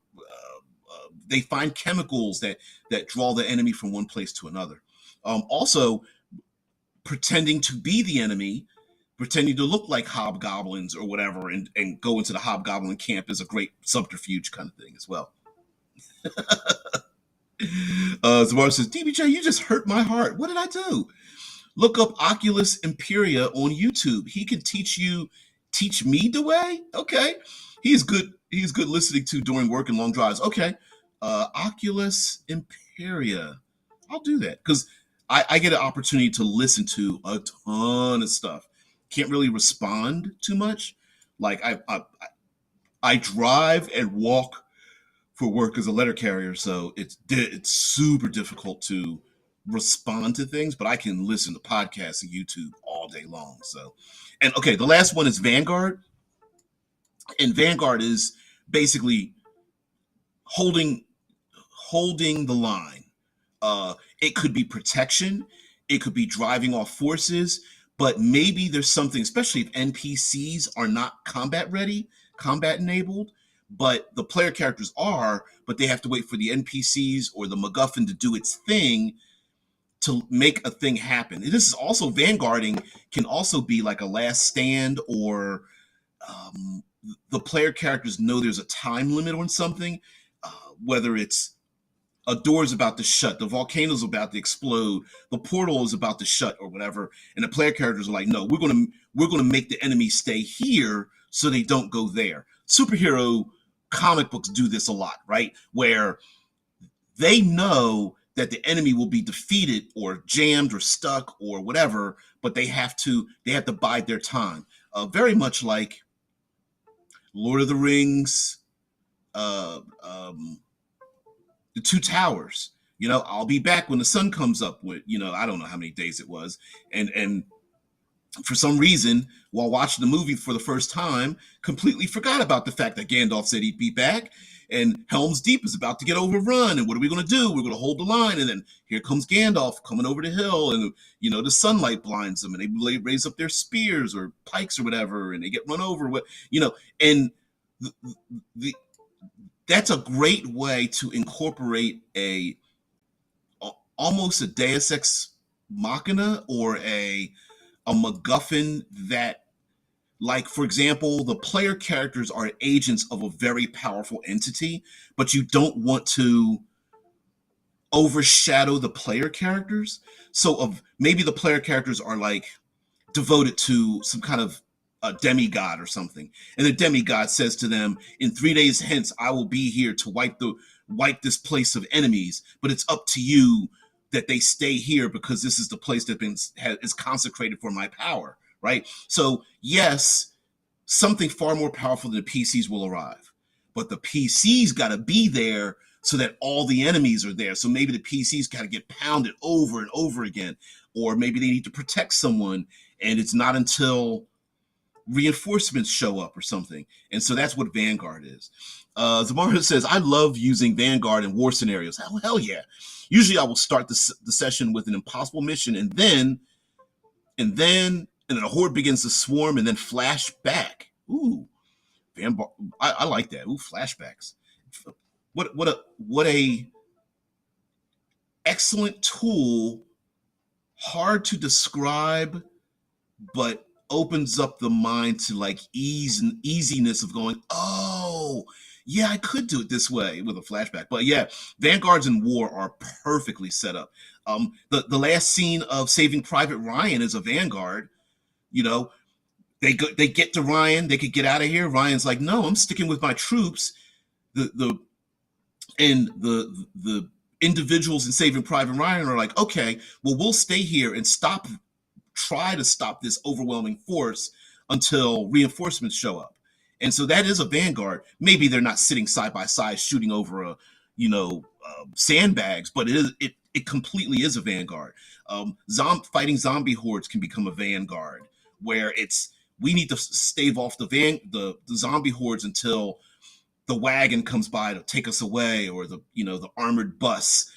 they find chemicals that draw the enemy from one place to another. Also, pretending to be the enemy, pretending to look like hobgoblins or whatever, and go into the hobgoblin camp is a great subterfuge kind of thing as well. Zamar says, DBJ, you just hurt my heart. What did I do? Look up Oculus Imperia on YouTube. He can teach me the way. Okay. He's good listening to during work and long drives. Okay. Oculus Imperia. I'll do that because I get an opportunity to listen to a ton of stuff. Can't really respond too much. Like I drive and walk for work as a letter carrier, so it's super difficult to respond to things, but I can listen to podcasts and YouTube all day long. So, and okay, the last one is Vanguard, and Vanguard is basically holding the line. It could be protection, it could be driving off forces, but maybe there's something, especially if NPCs are not combat ready, combat enabled, but the player characters are, but they have to wait for the NPCs or the MacGuffin to do its thing to make a thing happen. And this is also, vanguarding can also be like a last stand, or the player characters know there's a time limit on something, whether it's a door is about to shut, the volcano's about to explode, the portal is about to shut, or whatever, and the player characters are like, no, we're gonna make the enemy stay here so they don't go there. Superhero comic books do this a lot, right? Where they know that the enemy will be defeated or jammed or stuck or whatever, but they have to bide their time. Very much like Lord of the Rings, the Two Towers. I'll be back when the sun comes up. With I don't know how many days it was, and for some reason, while watching the movie for the first time, completely forgot about the fact that Gandalf said he'd be back, and Helm's Deep is about to get overrun, and what are we going to do? We're going to hold the line, and then here comes Gandalf coming over the hill, and the sunlight blinds them, and they raise up their spears or pikes or whatever, and they get run over. And that's a great way to incorporate almost a Deus Ex Machina, or a MacGuffin that, like, for example, the player characters are agents of a very powerful entity, but you don't want to overshadow the player characters. So maybe the player characters are like devoted to some kind of a demigod or something, and the demigod says to them, in 3 days hence I will be here to wipe this place of enemies, but it's up to you that they stay here because this is the place that is consecrated for my power, right? So yes, something far more powerful than the PCs will arrive. But the PCs got to be there so that all the enemies are there. So maybe the PCs got to get pounded over and over again, or maybe they need to protect someone, and it's not until reinforcements show up or something. And so that's what Vanguard is. Zamara says, I love using Vanguard in war scenarios. Hell yeah. Usually I will start the session with an impossible mission, and then a horde begins to swarm and then flash back. Ooh, Vanguard. I like that. Ooh, flashbacks. What a excellent tool. Hard to describe, but opens up the mind to like ease and easiness of going, oh, yeah, I could do it this way with a flashback. But yeah, Vanguards in war are perfectly set up. The last scene of Saving Private Ryan is a Vanguard. You know, they get to Ryan, they could get out of here. Ryan's like, no, I'm sticking with my troops. The individuals in Saving Private Ryan are like, okay, well, we'll stay here and try to stop this overwhelming force until reinforcements show up. And so that is a Vanguard. Maybe they're not sitting side by side shooting over sandbags, but it completely is a Vanguard. Fighting zombie hordes can become a Vanguard, where we need to stave off the zombie hordes until the wagon comes by to take us away, or the armored bus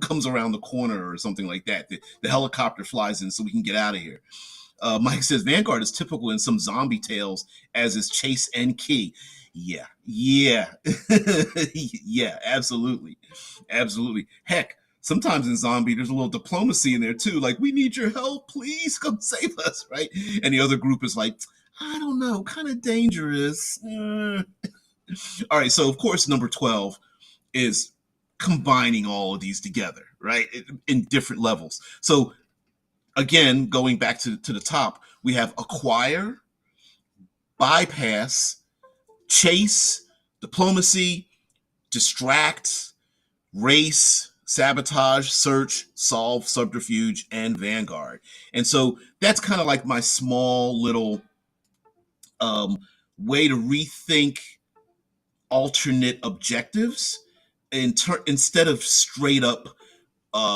comes around the corner or something like that. The helicopter flies in so we can get out of here. Mike says Vanguard is typical in some zombie tales, as is Chase and Key. Yeah, yeah, absolutely. Heck, sometimes in zombie there's a little diplomacy in there too, like, we need your help, please come save us, right? And the other group is like, I don't know, kind of dangerous. All right, so of course number 12 is combining all of these together, right, in different levels. So again, going back to the top, we have acquire, bypass, chase, diplomacy, distract, race, sabotage, search, solve, subterfuge, and Vanguard. And so that's kind of like my small little way to rethink alternate objectives instead of straight up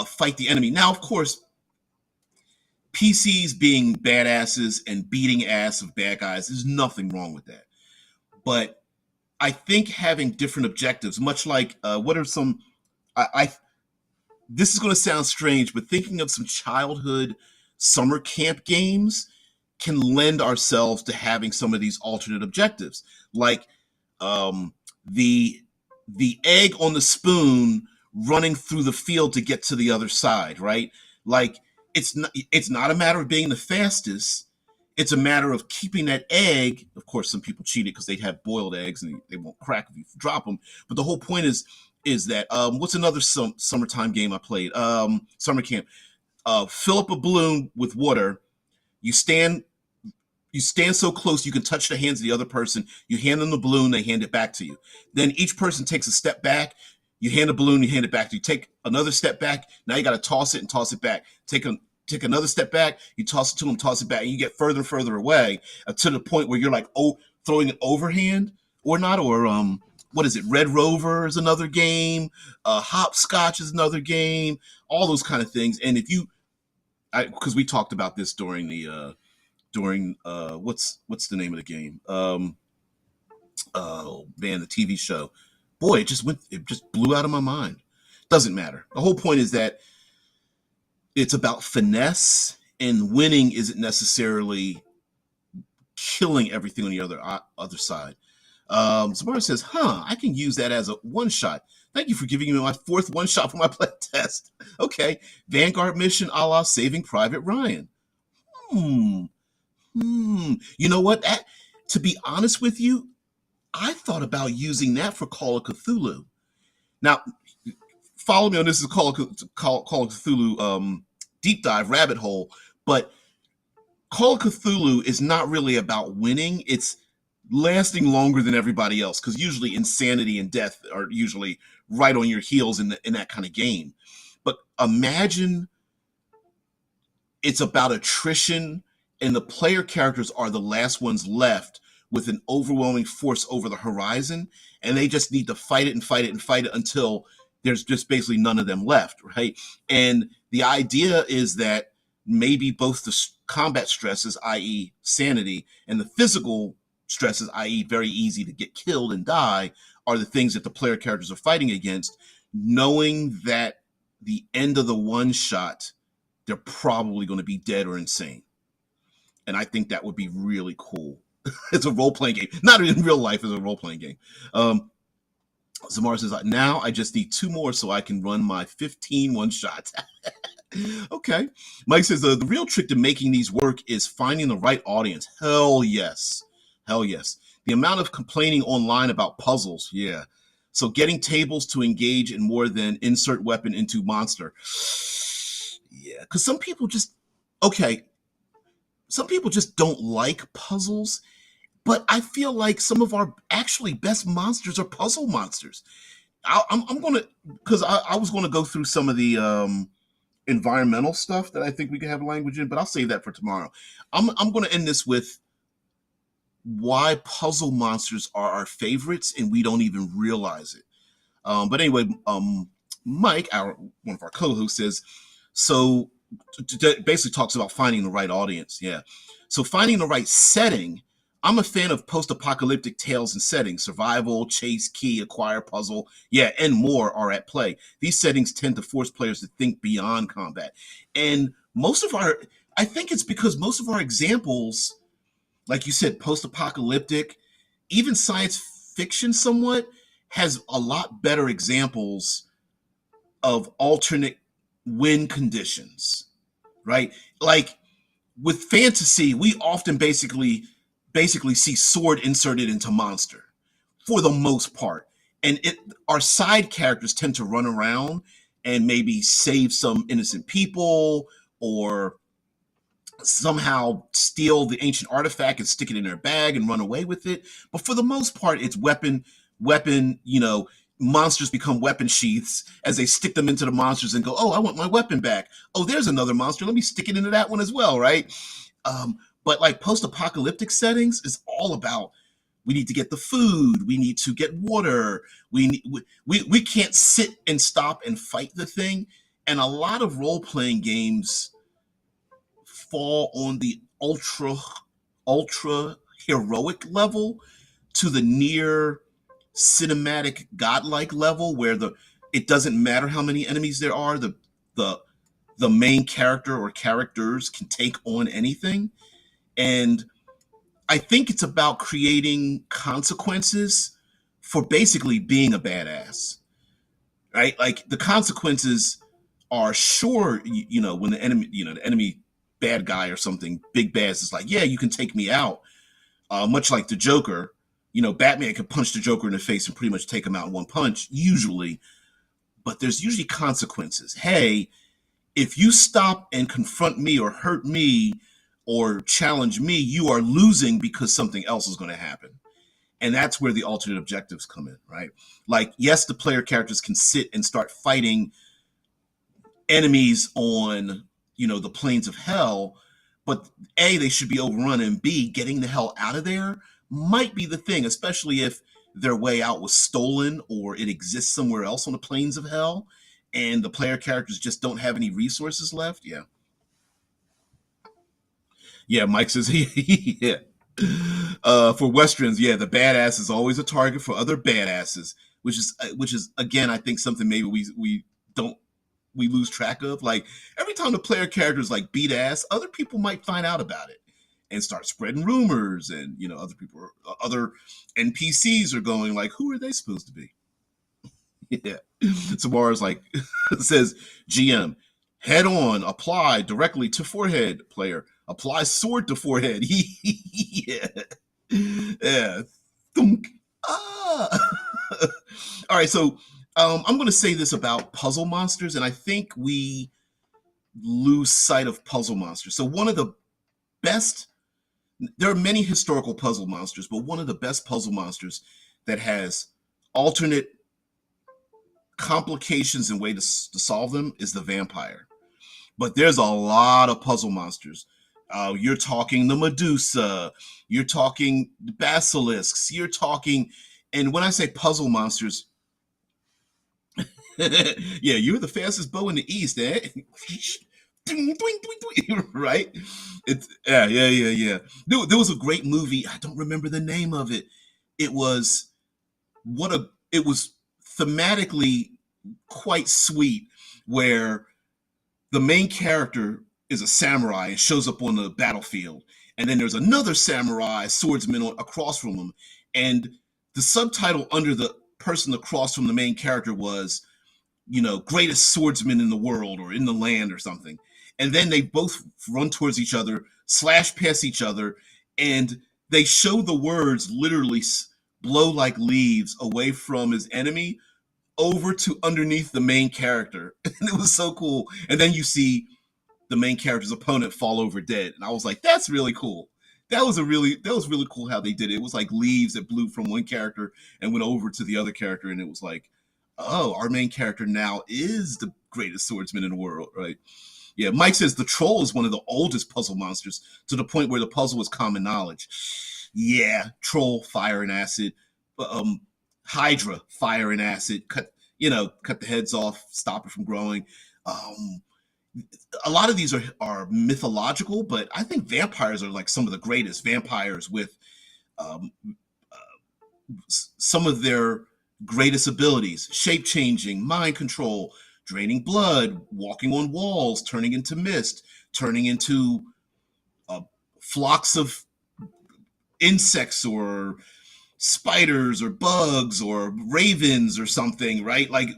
fight the enemy. Now, of course, PCs being badasses and beating ass of bad guys, there's nothing wrong with that. But I think having different objectives, much like what are some, this is going to sound strange, but thinking of some childhood summer camp games can lend ourselves to having some of these alternate objectives, like the egg on the spoon running through the field to get to the other side, right? Like, it's not a matter of being the fastest. It's a matter of keeping that egg. Of course, some people cheat it because they have boiled eggs and they won't crack if you drop them. But the whole point is that what's another summertime game I played? Summer camp. Fill up a balloon with water. You stand so close you can touch the hands of the other person. You hand them the balloon, they hand it back to you. Then each person takes a step back. You hand the balloon, you hand it back to you. Take another step back. Now you got to toss it and toss it back. Take another step back. You toss it to them, toss it back, and you get further and further away to the point where you're like, throwing it overhand or not. Or what is it? Red Rover is another game. Hopscotch is another game. All those kind of things. And because we talked about this during what's the name of the game? Oh man, the TV show. Boy, it just blew out of my mind. Doesn't matter. The whole point is that it's about finesse, and winning isn't necessarily killing everything on the other side. Samara says, I can use that as a one shot. Thank you for giving me my fourth one shot for my play test. Okay, Vanguard mission a la Saving Private Ryan. You know what? To be honest with you, I thought about using that for Call of Cthulhu. Now, follow me on this is Call of Cthulhu deep dive rabbit hole, but Call of Cthulhu is not really about winning. It's lasting longer than everybody else, because usually insanity and death are usually right on your heels in that kind of game. But imagine it's about attrition, and the player characters are the last ones left with an overwhelming force over the horizon, and they just need to fight it and fight it and fight it until there's just basically none of them left, right? And the idea is that maybe both the combat stresses, i.e. sanity, and the physical stresses, i.e. very easy to get killed and die, are the things that the player characters are fighting against, knowing that the end of the one shot, they're probably going to be dead or insane. And I think that would be really cool. It's a role-playing game. Not in real life, it's a role-playing game. Zamar says, now I just need 2 more so I can run my 15 one-shots. Okay. Mike says, the real trick to making these work is finding the right audience. Hell yes. Hell yes. The amount of complaining online about puzzles, yeah. So getting tables to engage in more than insert weapon into monster. Yeah, because some people just don't like puzzles, but I feel like some of our actually best monsters are puzzle monsters. I'm going to, because I was going to go through some of the environmental stuff that I think we can have language in, but I'll save that for tomorrow. I'm going to end this with why puzzle monsters are our favorites and we don't even realize it. But anyway, Mike, one of our co-hosts, says, so basically talks about finding the right audience. Yeah. So finding the right setting. I'm a fan of post-apocalyptic tales and settings. Survival, chase, key, acquire, puzzle, yeah, and more are at play. These settings tend to force players to think beyond combat. And I think it's because most of our examples, like you said, post-apocalyptic, even science fiction somewhat, has a lot better examples of alternate win conditions, right? Like with fantasy, we often basically see sword inserted into monster for the most part. And our side characters tend to run around and maybe save some innocent people or somehow steal the ancient artifact and stick it in their bag and run away with it. But for the most part, it's weapon, monsters become weapon sheaths as they stick them into the monsters and go, oh, I want my weapon back. Oh, there's another monster. Let me stick it into that one as well, right? But like post-apocalyptic settings is all about, we need to get the food, we need to get water, we can't sit and stop and fight the thing. And a lot of role-playing games fall on the ultra heroic level to the near cinematic godlike level where it doesn't matter how many enemies there are, the main character or characters can take on anything. And I think it's about creating consequences for basically being a badass, right? Like the consequences are sure, when the enemy bad guy or something, big bass is like, yeah, you can take me out. Much like the Joker, Batman can punch the Joker in the face and pretty much take him out in one punch, usually. But there's usually consequences. Hey, if you stop and confront me or hurt me or challenge me, you are losing because something else is going to happen. And that's where the alternate objectives come in, right? Like, yes, the player characters can sit and start fighting enemies on, the plains of hell, but A, they should be overrun, and B, getting the hell out of there might be the thing, especially if their way out was stolen or it exists somewhere else on the plains of hell and the player characters just don't have any resources left. Yeah. Yeah, Mike says, yeah. For Westerns, yeah, the badass is always a target for other badasses, which is again, I think something maybe we lose track of. Like every time the player character is like beat ass, other people might find out about it and start spreading rumors, and other NPCs are going like, who are they supposed to be? Yeah. Samara's like says, GM, head on, apply directly to forehead. Player, apply sword to forehead. Yeah. Yeah. Thunk. Ah. All right, so I'm going to say this about puzzle monsters, and I think we lose sight of puzzle monsters. So one of the best, there are many historical puzzle monsters, but one of the best puzzle monsters that has alternate complications and way to solve them is the vampire. But there's a lot of puzzle monsters. You're talking the Medusa. You're talking the basilisks. You're talking, and when I say puzzle monsters, yeah, you're the fastest bow in the East, eh? Right? It's yeah. There was a great movie. I don't remember the name of it. It was it was thematically quite sweet, where the main character is a samurai and shows up on the battlefield, and then there's another samurai swordsman across from him, and the subtitle under the person across from the main character was, greatest swordsman in the world or in the land or something. And then they both run towards each other, slash past each other, and they show the words literally blow like leaves away from his enemy over to underneath the main character. And it was so cool. And then you see the main character's opponent fall over dead. And I was like, that's really cool. That was really cool how they did it. It was like leaves that blew from one character and went over to the other character, and it was like, oh, our main character now is the greatest swordsman in the world, right? Yeah, Mike says the troll is one of the oldest puzzle monsters, to the point where the puzzle is common knowledge. Yeah, troll, fire and acid. Hydra, fire and acid. Cut the heads off, stop it from growing. A lot of these are mythological, but I think vampires are like some of the greatest vampires, with um, some of their greatest abilities: shape changing, mind control, draining blood, walking on walls, turning into mist, turning into uh, flocks of insects or spiders or bugs or ravens or something, right? Like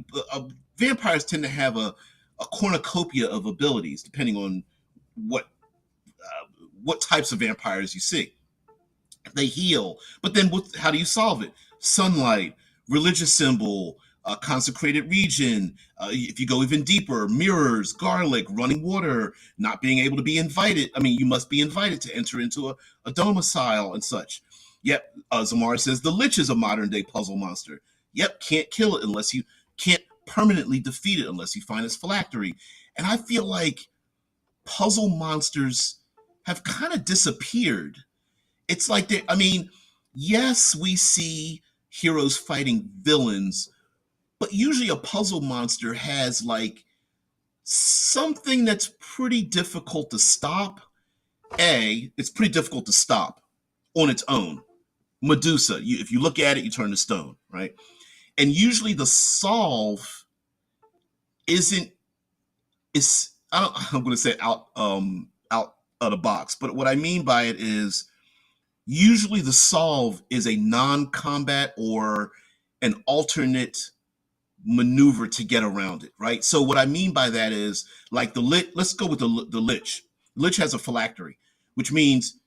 vampires tend to have a cornucopia of abilities depending on what what types of vampires you see. They heal, but then how do you solve it? Sunlight, religious symbol, consecrated region. If you go even deeper, mirrors, garlic, running water, not being able to be invited. I mean, you must be invited to enter into a domicile and such. Yep, Zamar says the Lich is a modern day puzzle monster. Yep, can't kill it unless you can't permanently defeat it unless you find its phylactery. And I feel like puzzle monsters have kind of disappeared. It's like I mean, yes, we see heroes fighting villains, but usually a puzzle monster has like something that's pretty difficult to stop. It's pretty difficult to stop on its own. Medusa, if you look at it, you turn to stone, right? And usually the solve isn't is I'm going to say out of the box, but what I mean by it is usually the solve is a non-combat or an alternate maneuver to get around it, right? So what I mean by that is like let's go with the Lich. Lich has a phylactery, which means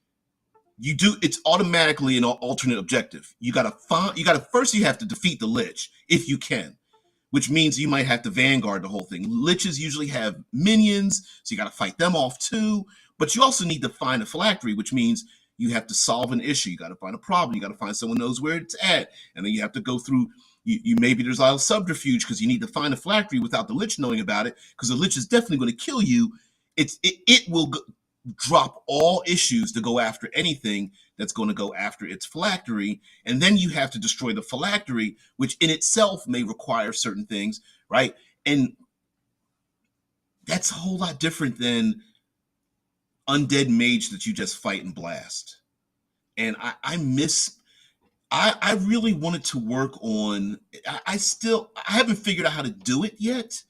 it's automatically an alternate objective. You gotta first you have to defeat the Lich if you can, which means you might have to vanguard the whole thing. Liches usually have minions, so you gotta fight them off too. But you also need to find a phylactery, which means you have to solve an issue. You got to find a problem. You got to find someone who knows where it's at, and then you have to go through. You maybe there's a lot of subterfuge because you need to find a phylactery without the Lich knowing about it, because the Lich is definitely going to kill you. It will drop all issues to go after anything that's going to go after its phylactery, and then you have to destroy the phylactery, which in itself may require certain things, right? And that's a whole lot different than undead mage that you just fight and blast. And I really wanted to work on, I haven't figured out how to do it yet,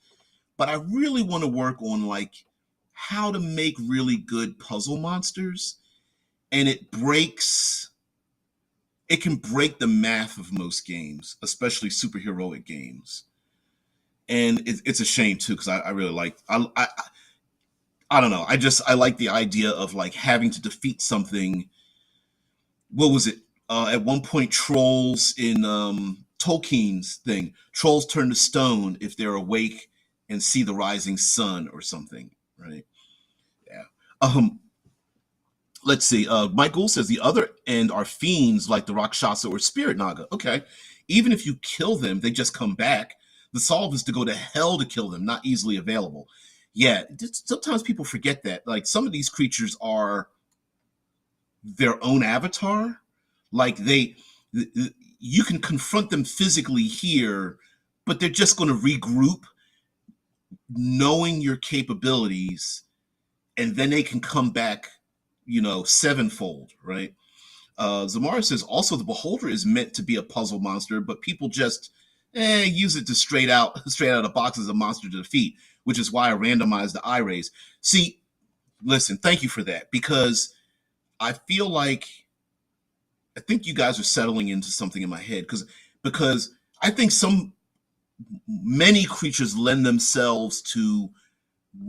but I really want to work on like how to make really good puzzle monsters. And it can break the math of most games, especially superheroic games. And it's a shame too, because I really like, I don't know. I like the idea of like having to defeat something. What was it? At one point, trolls in Tolkien's thing, trolls turn to stone if they're awake and see the rising sun or something, right? Yeah. Let's see. Mike Gould says the other end are fiends like the Rakshasa or Spirit Naga. Okay. Even if you kill them, they just come back. The solve is to go to hell to kill them, not easily available. Yeah, sometimes people forget that. Like some of these creatures are their own avatar. Like you can confront them physically here, but they're just going to regroup, knowing your capabilities, and then they can come back, sevenfold, right? Zamara says also the beholder is meant to be a puzzle monster, but people just use it to straight out of the box as a monster to defeat, which is why I randomized the eye rays. See, listen, thank you for that, because I feel like I think you guys are settling into something in my head because I think many creatures lend themselves to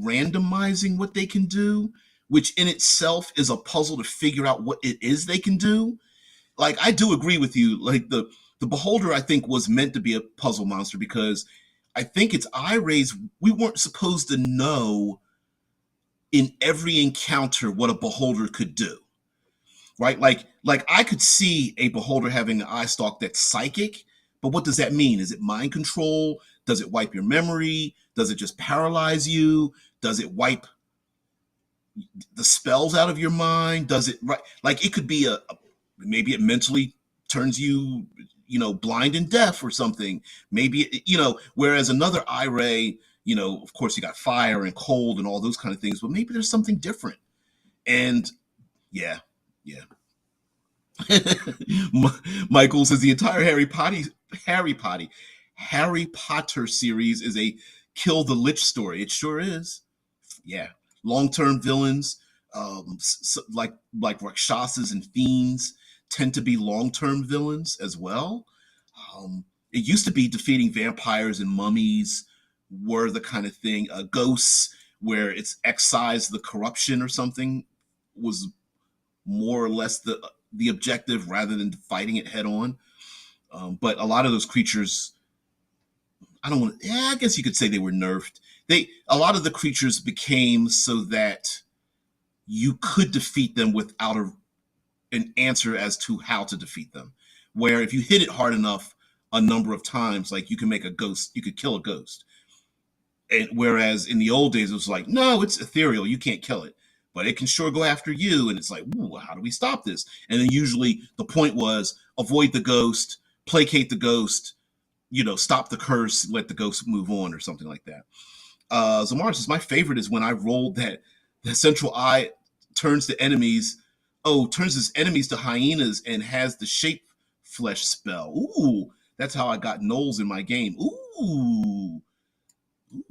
randomizing what they can do, which in itself is a puzzle to figure out what it is they can do. Like I do agree with you. Like the beholder, I think, was meant to be a puzzle monster because I think its eye rays, we weren't supposed to know in every encounter what a beholder could do. Right? Like I could see a beholder having an eye stalk that's psychic, but what does that mean? Is it mind control? Does it wipe your memory? Does it just paralyze you? Does it wipe the spells out of your mind? Does it, right? Like it could be maybe it mentally turns you, blind and deaf or something. Maybe, whereas another eye ray, of course you got fire and cold and all those kind of things, but maybe there's something different. And yeah, yeah. Michael says the entire Harry Potter series is a kill the lich story. It sure is. Yeah, long-term villains, like Rakshasas and fiends tend to be long-term villains as well. It used to be defeating vampires and mummies were the kind of thing. Ghosts, where it's excise the corruption or something, was more or less the objective rather than fighting it head on. But a lot of those creatures, I don't want to. Yeah, I guess you could say they were nerfed. A lot of the creatures became so that you could defeat them without an answer as to how to defeat them. Where if you hit it hard enough a number of times, like you could kill a ghost. And whereas in the old days, it was like, no, it's ethereal, you can't kill it, but it can sure go after you. And it's like, ooh, how do we stop this? And then usually the point was avoid the ghost, placate the ghost, stop the curse, let the ghost move on or something like that. Zamar says, my favorite is when I rolled that the central eye turns his enemies to hyenas and has the shape flesh spell. Ooh, that's how I got Knowles in my game. Ooh,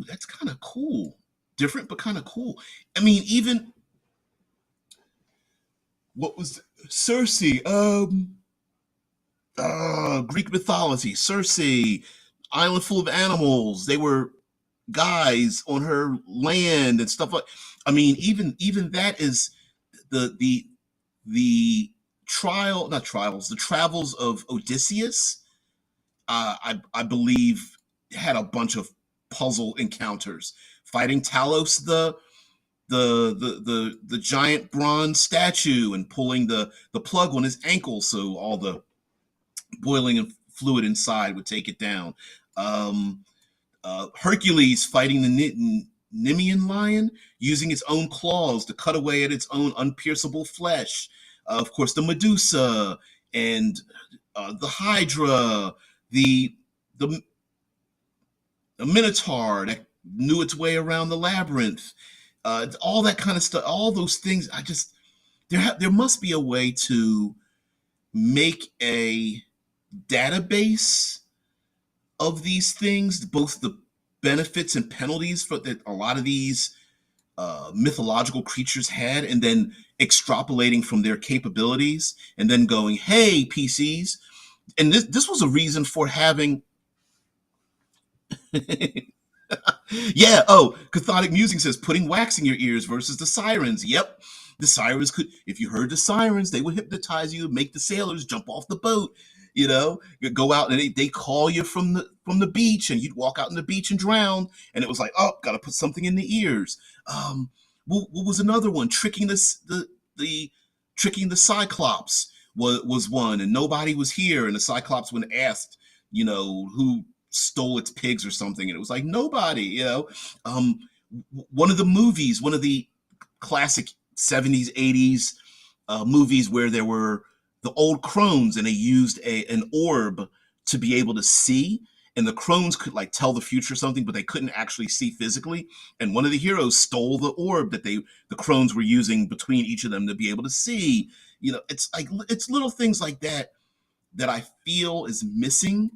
that's kind of cool. Different, but kind of cool. I mean, even what was Circe? Greek mythology. Circe, island full of animals. They were guys on her land and stuff like. I mean, even that is the not trials, the travels of Odysseus. I believe had a bunch of puzzle encounters fighting Talos, the giant bronze statue, and pulling the plug on his ankle so all the boiling and fluid inside would take it down. Hercules fighting the Nemean lion, using its own claws to cut away at its own unpierceable flesh. Of course, the Medusa and the Hydra, the Minotaur that knew its way around the labyrinth, all that kind of stuff, all those things. There must be a way to make a database of these things, both the benefits and penalties for that a lot of these mythological creatures had, and then extrapolating from their capabilities, and then going, hey, PCs. And this was a reason for having yeah. Oh, Cathodic Musing says putting wax in your ears versus the sirens. Yep. The sirens could, if you heard the sirens, they would hypnotize you, make the sailors jump off the boat. You go out and they call you from the beach, and you'd walk out on the beach and drown. And it was like, oh, got to put something in the ears. What was another one? Tricking the Cyclops was one, and nobody was here, and the Cyclops, when asked, who stole its pigs or something, and it was like nobody. one of the movies, one of the classic 70s, 80s movies where there were the old crones and they used an orb to be able to see. And the crones could like tell the future or something, but they couldn't actually see physically. And one of the heroes stole the orb that the crones were using between each of them to be able to see. It's like it's little things like that that I feel is missing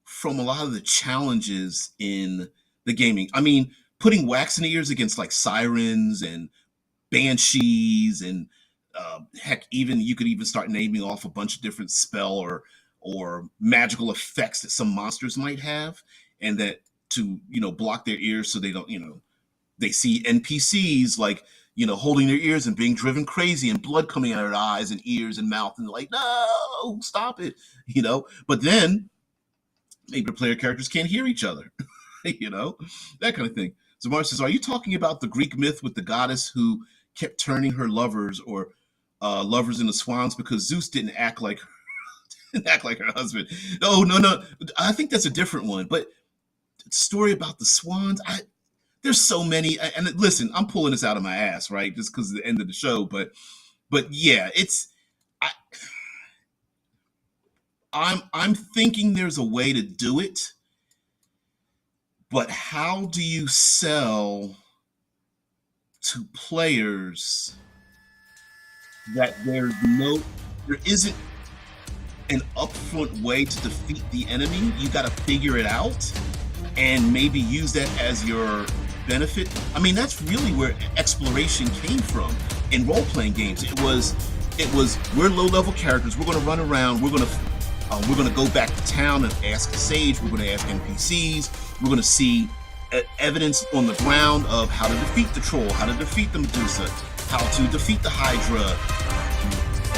from a lot of the challenges in the gaming. I mean, putting wax in the ears against like sirens and banshees and heck, even you could even start naming off a bunch of different spell or magical effects that some monsters might have, and that to block their ears so they don't they see NPCs like holding their ears and being driven crazy and blood coming out of their eyes and ears and mouth, and they're like, no, stop it, But then maybe the player characters can't hear each other, that kind of thing. So Mark says, are you talking about the Greek myth with the goddess who kept turning her lovers or lovers into swans because Zeus didn't act like her husband? No. I think that's a different one. But story about the swans, there's so many. And listen, I'm pulling this out of my ass, right? Just because of the end of the show. But yeah, I'm thinking there's a way to do it. But how do you sell to players that there isn't an upfront way to defeat the enemy? You got to figure it out and maybe use that as your benefit. I mean, that's really where exploration came from in role-playing games. It was we're low-level characters. We're going to run around. We're going to go back to town and ask a sage. We're going to ask NPCs. We're going to see evidence on the ground of how to defeat the troll, how to defeat the Medusa, how to defeat the Hydra,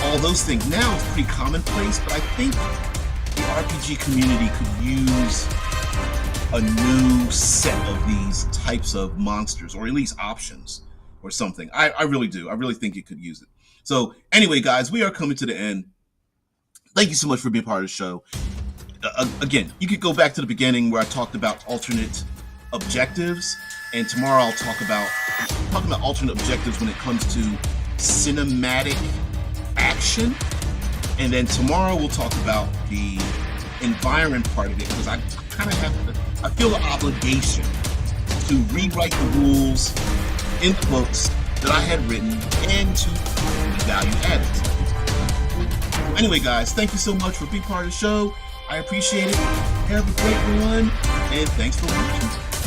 all those things. Now it's pretty commonplace, but I think the RPG community could use a new set of these types of monsters, or at least options or something. I really do. I really think it could use it. So anyway, guys, we are coming to the end. Thank you so much for being part of the show. Again, you could go back to the beginning where I talked about alternate objectives, and tomorrow I'll talk about alternate objectives when it comes to cinematic action, and then tomorrow we'll talk about the environment part of it, because I kind of I feel the obligation to rewrite the rules in the books that I had written and to value added. Anyway, guys, thank you so much for being part of the show. I appreciate it. Have a great one, and thanks for watching.